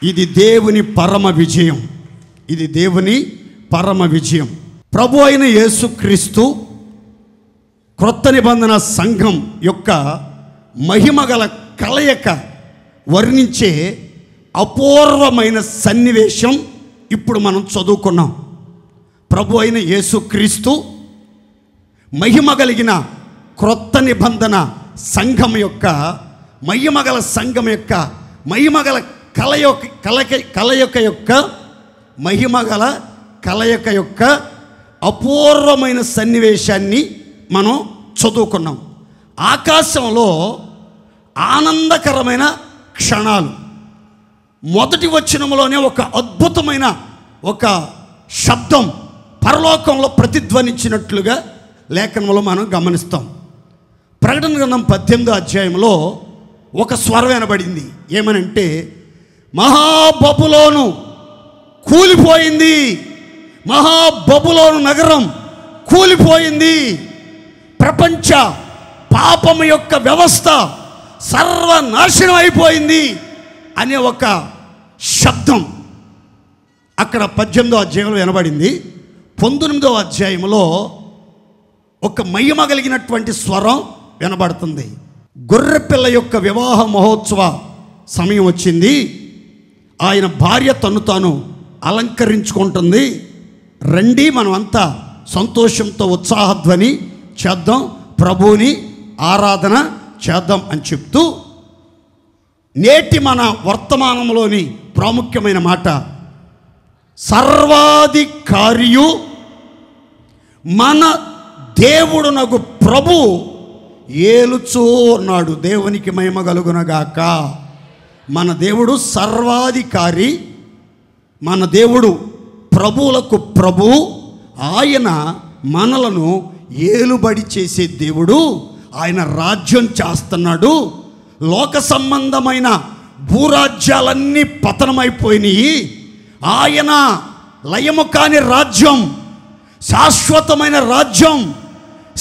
ఇది దేవుని పరమ విజయం, ఇది దేవుని పరమ విజయం. ప్రభు అయిన యేసుక్రీస్తు క్రొత్త నిబంధన సంఘం యొక్క మహిమగల కలయిక వర్ణించే అపూర్వమైన సన్నివేశం ఇప్పుడు మనం చదువుకున్నాం. ప్రభు అయిన యేసుక్రీస్తు మహిమ కలిగిన క్రొత్త నిబంధన సంఘం యొక్క మహిమగల సంఘం యొక్క మహిమగల మహిమగల కలయిక యొక్క అపూర్వమైన సన్నివేశాన్ని మనం చదువుకున్నాం. ఆకాశంలో ఆనందకరమైన క్షణాలు, మొదటి వచనంలోనే ఒక అద్భుతమైన ఒక శబ్దం పరలోకంలో ప్రతిధ్వనించినట్లుగా లేఖనంలో మనం గమనిస్తాం. ప్రకటన గ్రంథం 18వ అధ్యాయంలో ఒక స్వరం వినబడింది. ఏమనంటే, మహాబబులోను కూలిపోయింది, మహాబబులోను నగరం కూలిపోయింది, ప్రపంచ పాపము యొక్క వ్యవస్థ సర్వనాశనం అయిపోయింది అనే ఒక శబ్దం అక్కడ 18వ అధ్యాయంలో వినబడింది. 19వ అధ్యాయంలో ఒక మహిమ కలిగినటువంటి స్వరం వినబడుతుంది. గొర్రెపిల్ల యొక్క వివాహ మహోత్సవ సమయం వచ్చింది, ఆయన భార్య తను తాను అలంకరించుకుంటుంది, రండి మనమంతా సంతోషంతో ఉత్సాహధ్వని చేద్దాం, ప్రభువుని ఆరాధన చేద్దాం అని చెప్తూ నేటి మన వర్తమానంలోని ప్రాముఖ్యమైన మాట, సర్వాధికారియు మన దేవుడునగు ప్రభు ఏలుచూ ఉన్నాడు. దేవునికి మహిమ కలుగునగాక. మన దేవుడు సర్వాధికారి, మన దేవుడు ప్రభువులకు ప్రభు, ఆయన మనలను ఏలుబడి చేసే దేవుడు, ఆయన రాజ్యం చేస్తున్నాడు. లోక సంబంధమైన భూరాజ్యాలన్నీ పతనమైపోయినాయి, ఆయన లయము కాని రాజ్యం, శాశ్వతమైన రాజ్యం,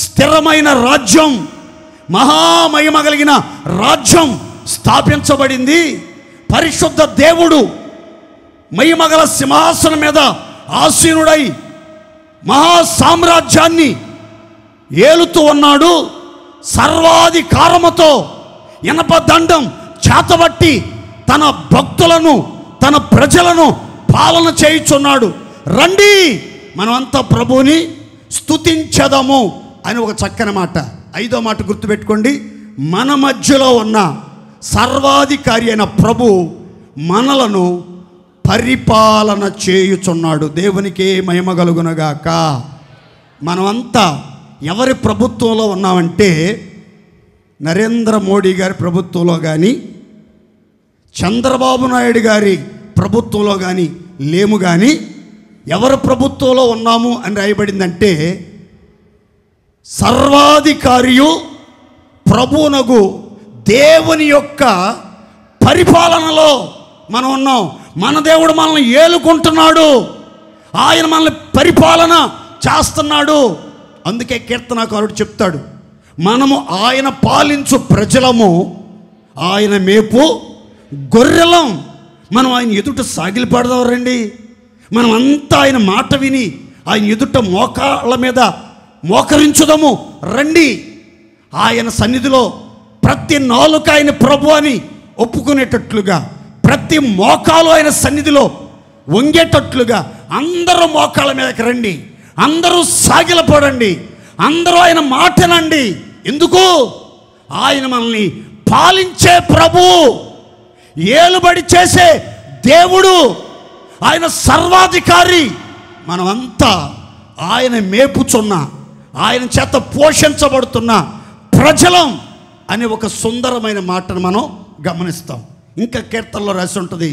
స్థిరమైన రాజ్యం, మహామహిమ కలిగిన రాజ్యం స్థాపించబడింది. పరిశుద్ధ దేవుడు మహిమగల సింహాసనం మీద ఆసీనుడై మహా సామ్రాజ్యాన్ని ఏలుతూ ఉన్నాడు. సర్వాధికారముతో ఇనప దండం చేతబట్టి తన భక్తులను, తన ప్రజలను పాలన చేయుచున్నాడు. రండి మనమంతా ప్రభువుని స్తుతించదము అని ఒక చక్కని మాట. 5వ మాట గుర్తుపెట్టుకోండి, మన మధ్యలో ఉన్న సర్వాధికారి అయిన ప్రభు మనలను పరిపాలన చేయుచున్నాడు. దేవునికే మహిమ కలుగునగాక. మనమంతా ఎవరి ప్రభుత్వంలో ఉన్నామంటే నరేంద్ర మోడీ గారి ప్రభుత్వంలో కానీ, చంద్రబాబు నాయుడు గారి ప్రభుత్వంలో కానీ లేము. కానీ ఎవరి ప్రభుత్వంలో ఉన్నాము అని రాయబడిందంటే సర్వాధికారియు ప్రభువునగు దేవుని యొక్క పరిపాలనలో మనం ఉన్నాం. మన దేవుడు మనల్ని ఏలుకుంటున్నాడు, ఆయన మనల్ని పరిపాలన చేస్తున్నాడు. అందుకే కీర్తనాకారుడు చెప్తాడు, మనము ఆయన పాలించు ప్రజలము, ఆయన మేపు గొర్రెలం. మనం ఆయన ఎదుట సాగిలిపడదాం రండి. మనం అంతా ఆయన మాట విని ఆయన ఎదుట మోకాళ్ళ మీద మోకరించుదాము రండి. ఆయన సన్నిధిలో ప్రతి నాలుక ఆయన ప్రభు అని ఒప్పుకునేటట్లుగా, ప్రతి మోకాలు ఆయన సన్నిధిలో వంగేటట్లుగా అందరూ మోకాళ్ళ మీదకి రండి, అందరూ సాగిలపడండి, అందరూ ఆయన మాటనండి. ఎందుకు? ఆయన మనల్ని పాలించే ప్రభు, ఏలుబడి చేసే దేవుడు, ఆయన సర్వాధికారి. మనమంతా ఆయన మేపుచున్న, ఆయన చేత పోషించబడుతున్న ప్రజలం అనే ఒక సుందరమైన మాటను మనం గమనిస్తాం. ఇంకా కీర్తనలో రాసి ఉంటుంది,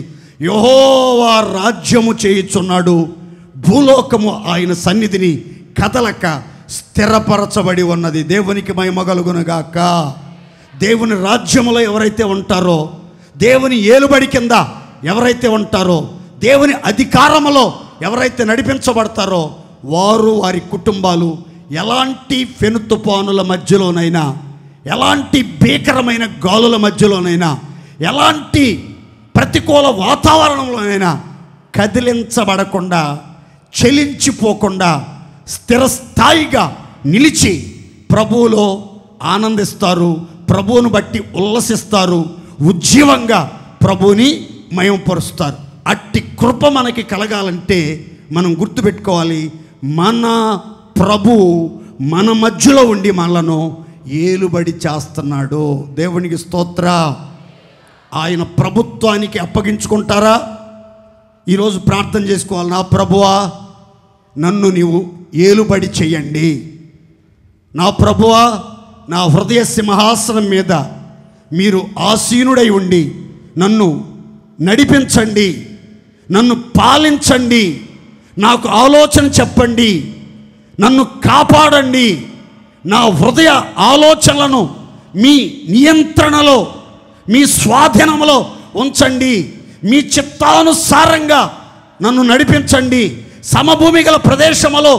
యెహోవా రాజ్యము చేయుచున్నాడు, భూలోకము ఆయన సన్నిధిని కదలక స్థిరపరచబడి ఉన్నది. దేవునికి మహిమ కలుగునుగాక. దేవుని రాజ్యములో ఎవరైతే ఉంటారో, దేవుని ఏలుబడి కింద ఎవరైతే ఉంటారో, దేవుని అధికారములో ఎవరైతే నడిపించబడతారో వారు, వారి కుటుంబాలు ఎలాంటి ఫెను తుఫానుల మధ్యలోనైనా, ఎలాంటి భీకరమైన గాలుల మధ్యలోనైనా, ఎలాంటి ప్రతికూల వాతావరణంలోనైనా కదిలించబడకుండా, చెలించిపోకుండా స్థిరస్థాయిగా నిలిచి ప్రభువులో ఆనందిస్తారు, ప్రభువును బట్టి ఉల్లసిస్తారు, ఉజ్జీవంగా ప్రభువుని మయంపరుస్తారు. అట్టి కృప మనకి కలగాలంటే మనం గుర్తుపెట్టుకోవాలి, మన ప్రభు మన మధ్యలో ఉండి మనలను ఏలుబడి చేస్తున్నాడు. దేవునికి స్తోత్ర. ఆయన ప్రభుత్వానికి అప్పగించుకుంటారా? ఈరోజు ప్రార్థన చేసుకోవాలి, నా ప్రభువా నన్ను నీవు ఏలుబడి చెయ్యండి, నా ప్రభువా నా హృదయ సింహాసనం మీద మీరు ఆసీనుడై ఉండి నన్ను నడిపించండి, నన్ను పాలించండి, నాకు ఆలోచన చెప్పండి, నన్ను కాపాడండి, నా హృదయ ఆలోచనలను మీ నియంత్రణలో, మీ స్వాధీనంలో ఉంచండి, మీ చిత్తానుసారంగా నన్ను నడిపించండి, సమభూమి గల ప్రదేశంలో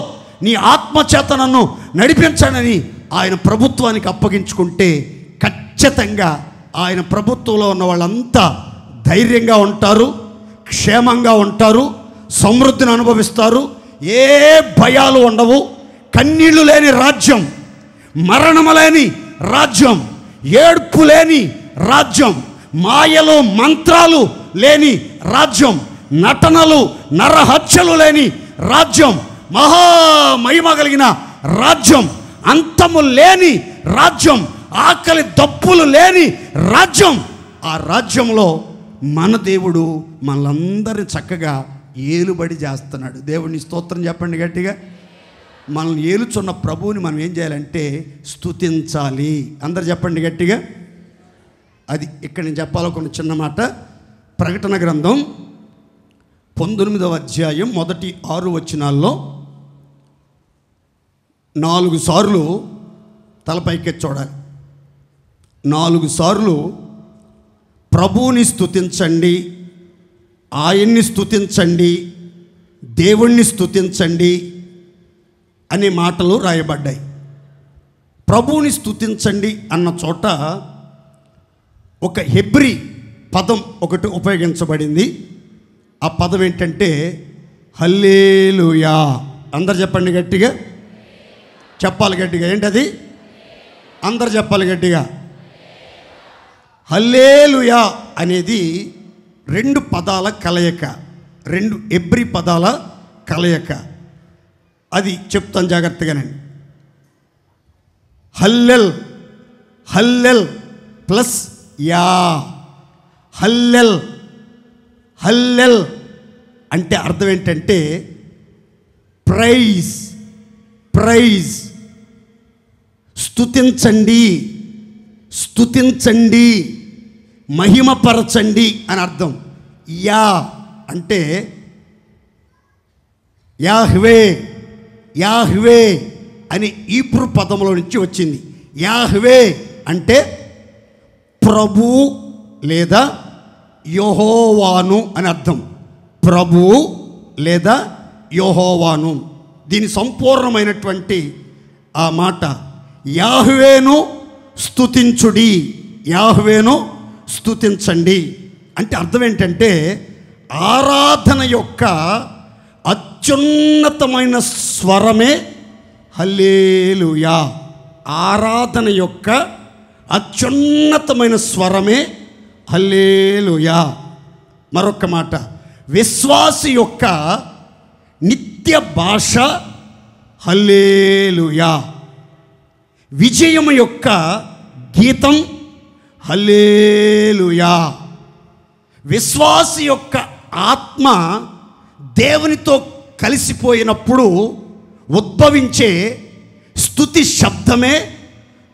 నీ ఆత్మచేత నన్ను నడిపించండి ఆయన ప్రభుత్వానికి అప్పగించుకుంటే ఖచ్చితంగా ఆయన ప్రభుత్వంలో ఉన్న వాళ్ళంతా ధైర్యంగా ఉంటారు, క్షేమంగా ఉంటారు, సమృద్ధిని అనుభవిస్తారు, ఏ భయాలు ఉండవు. కన్నీళ్లు లేని రాజ్యం, మరణము లేని రాజ్యం, ఏడ్పు లేని రాజ్యం, మాయలు మంత్రాలు లేని రాజ్యం, నటనలు నరహత్యలు లేని రాజ్యం, మహామహిమ కలిగిన రాజ్యం, అంతము లేని రాజ్యం, ఆకలి దప్పులు లేని రాజ్యం. ఆ రాజ్యంలో మన దేవుడు మనలందరినీ చక్కగా ఏలుబడి చేస్తున్నాడు. దేవుని స్తోత్రం చెప్పండి గట్టిగా. మనల్ని ఏలుచున్న ప్రభువుని మనం ఏం చేయాలంటే స్తుతించాలి. అందరు చెప్పండి గట్టిగా. అది ఇక్కడ నేను చెప్పాలనుకున్న చిన్న మాట. ప్రకటన గ్రంథం 19వ అధ్యాయం మొదటి 6 వచనాల్లో 4 సార్లు తలపైకి చూడాలి. 4 సార్లు ప్రభువుని స్తుతించండి, ఆయన్ని స్తుతించండి, దేవుణ్ణి స్తుతించండి అనే మాటలు రాయబడ్డాయి. ప్రభువుని స్తుతించండి అన్న చోట ఒక హెబ్రీ పదం ఒకటి ఉపయోగించబడింది. ఆ పదం ఏంటంటే హల్లెలూయా. అందరు చెప్పండి గట్టిగా, చెప్పాలి గట్టిగా. ఏంటది? అందరు చెప్పాలి గట్టిగా. హల్లెలూయా అనేది 2 పదాల కలయిక, 2 హెబ్రీ పదాల కలయిక. అది చెప్తాను జాగ్రత్తగానండి. హల్లెల్, హల్లెల్ ప్లస్ యా. హల్లెల్, హల్లెల్ అంటే అర్థం ఏంటంటే ప్రైజ్, ప్రైజ్, స్తుతించండి, స్తుతించండి, మహిమపరచండి అని అర్థం. యా అంటే యాహ్వే, యాహ్వే అని ఈబ్రూ పదములో నుంచి వచ్చింది. యాహ్వే అంటే ప్రభు లేదా యెహోవాను అని అర్థం. ప్రభు లేదా యెహోవాను, దీని సంపూర్ణమైనటువంటి ఆ మాట యాహ్వేను స్తుతించుడి, యాహ్వేను స్తుతించండి అంటే అర్థం ఏంటంటే ఆరాధన యొక్క అత్యున్నతమైన స్వరమే హల్లెలూయా. ఆరాధన యొక్క అత్యున్నతమైన స్వరమే హల్లెలూయా. మరొక మాట, విశ్వాసి యొక్క నిత్య భాష హల్లెలూయా. విజయం యొక్క గీతం హల్లెలూయా. విశ్వాసి యొక్క ఆత్మ దేవునితో కలిసిపోయినప్పుడు ఉద్భవించే స్తుతి శబ్దమే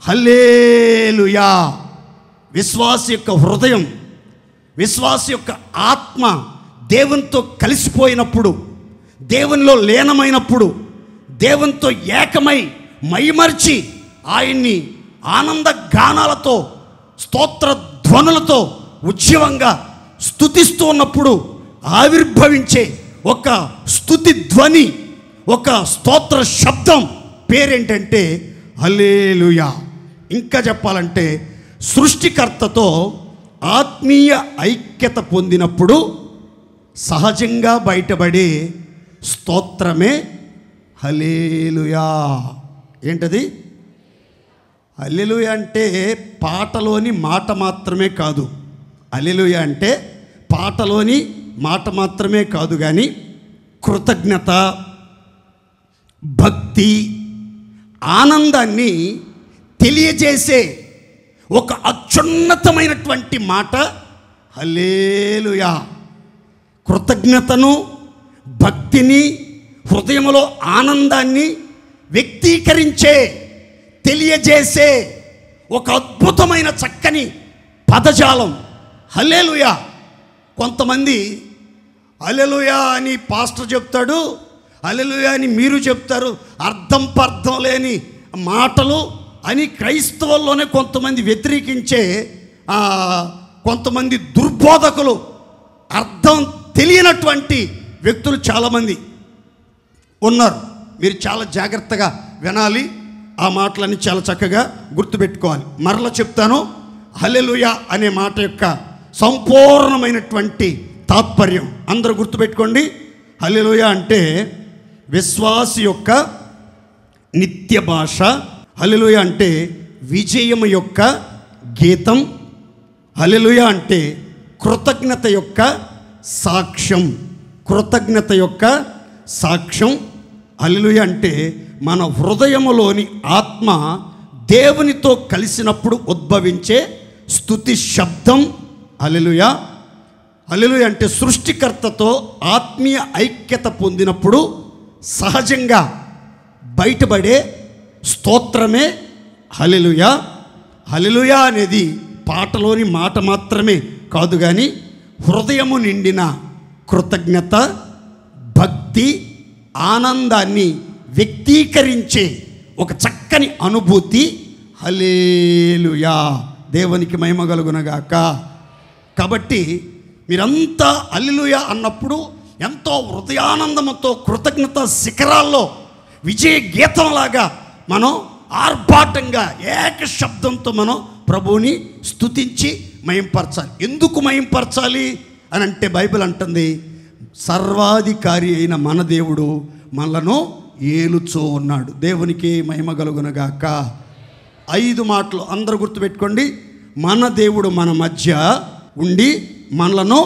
హల్లెలూయా. విశ్వాసి యొక్క హృదయం, విశ్వాసి యొక్క ఆత్మ దేవునితో కలిసిపోయినప్పుడు, దేవునిలో లీనమైనప్పుడు, దేవునితో ఏకమై మైమర్చి ఆయన్ని ఆనంద గానాలతో స్తోత్ర ధ్వనులతో ఉజ్జీవంగా స్తుతిస్తూ ఉన్నప్పుడు ఆవిర్భవించే ఒక స్తుతి ధ్వని, ఒక స్తోత్ర శబ్దం పేరేంటంటే హల్లెలూయా. ఇంకా చెప్పాలంటే సృష్టికర్తతో ఆత్మీయ ఐక్యత పొందినప్పుడు సహజంగా బయటపడే స్తోత్రమే హల్లెలూయా. ఏంటది? హల్లెలూయా అంటే పాటలోని మాట మాత్రమే కాదు. హల్లెలూయా అంటే పాటలోని మాట మాత్రమే కాదు, కానీ కృతజ్ఞత, భక్తి, ఆనందాన్ని తెలియజేసే ఒక అత్యున్నతమైనటువంటి మాట హల్లెలూయా. కృతజ్ఞతను, భక్తిని, హృదయంలో ఆనందాన్ని వ్యక్తీకరించే, తెలియజేసే ఒక అద్భుతమైన చక్కని పదజాలం హల్లెలూయా. కొంతమంది హల్లెలూయా అని పాస్టర్ చెప్తాడు, హల్లెలూయా అని మీరు చెప్తారు, అర్థం పర్థం లేని మాటలు అని క్రైస్తవుల్లోనే కొంతమంది వ్యతిరేకించే కొంతమంది దుర్బోధకులు, అర్థం తెలియనటువంటి వ్యక్తులు చాలామంది ఉన్నారు. మీరు చాలా జాగ్రత్తగా వినాలి, ఆ మాటలన్నీ చాలా చక్కగా గుర్తుపెట్టుకోవాలి. మరలా చెప్తాను, హల్లెలూయా అనే మాట యొక్క సంపూర్ణమైనటువంటి తాత్పర్యం అందరూ గుర్తుపెట్టుకోండి. హల్లెలూయా అంటే విశ్వాసి యొక్క నిత్య భాష. హల్లెలూయా అంటే విజయం యొక్క గీతం. హల్లెలూయా అంటే కృతజ్ఞత యొక్క సాక్ష్యం, కృతజ్ఞత యొక్క సాక్ష్యం. హల్లెలూయా అంటే మన హృదయములోని ఆత్మ దేవునితో కలిసినప్పుడు ఉద్భవించే స్తుతి శబ్దం హల్లెలూయా. హల్లెలూయా అంటే సృష్టికర్తతో ఆత్మీయ ఐక్యత పొందినప్పుడు సహజంగా బయటపడే స్తోత్రమే హల్లెలూయా. హల్లెలూయా అనేది పాటలోని మాట మాత్రమే కాదు, కానీ హృదయము నిండిన కృతజ్ఞత, భక్తి, ఆనందాన్ని వ్యక్తీకరించే ఒక చక్కని అనుభూతి హల్లెలూయా. దేవునికి మహిమ కలుగునగాక. కాబట్టి మీరంతా హల్లెలూయా అన్నప్పుడు ఎంతో హృదయానందముతో కృతజ్ఞత శిఖరాల్లో విజయ గీతంలాగా మనం ఆర్భాటంగా ఏక శబ్దంతో మనం ప్రభువుని స్తుతించి మహింపరచాలి. ఎందుకు మహింపరచాలి అని అంటే బైబిల్ అంటుంది, సర్వాధికారి అయిన మన దేవుడు మనలను ఏలుచూ ఉన్నాడు. దేవునికి మహిమ కలుగునగాక. 5 మాటలు అందరూ గుర్తుపెట్టుకోండి. మన దేవుడు మన మధ్య ఉండి మనలను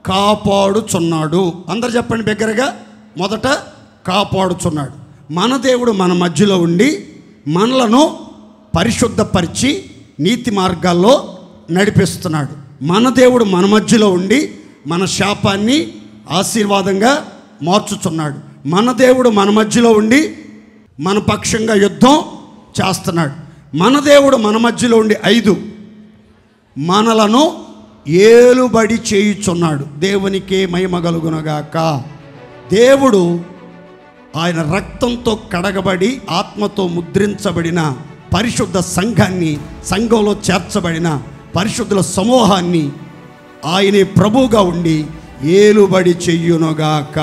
కాపాడుచున్నాడు. అందరు చెప్పండి బిగ్గరగా. మొదట కాపాడుచున్నాడు. మన దేవుడు మన మధ్యలో ఉండి మనలను పరిశుద్ధపరిచి నీతి మార్గాల్లో నడిపిస్తున్నాడు. మన దేవుడు మన మధ్యలో ఉండి మన శాపాన్ని ఆశీర్వాదంగా మార్చుచున్నాడు. మన దేవుడు మన మధ్యలో ఉండి మన పక్షంగా యుద్ధం చేస్తున్నాడు. మన దేవుడు మన మధ్యలో ఉండి 5 మనలను ఏలుబడి చేయుచున్నాడు. దేవునికే మహిమ కలుగునుగాక. దేవుడు ఆయన రక్తంతో కడగబడి ఆత్మతో ముద్రించబడిన పరిశుద్ధ సంఘాన్ని, సంఘంలో చేర్చబడిన పరిశుద్ధుల సమూహాన్ని ఆయనే ప్రభువుగా ఉండి ఏలుబడి చెయ్యునుగాక.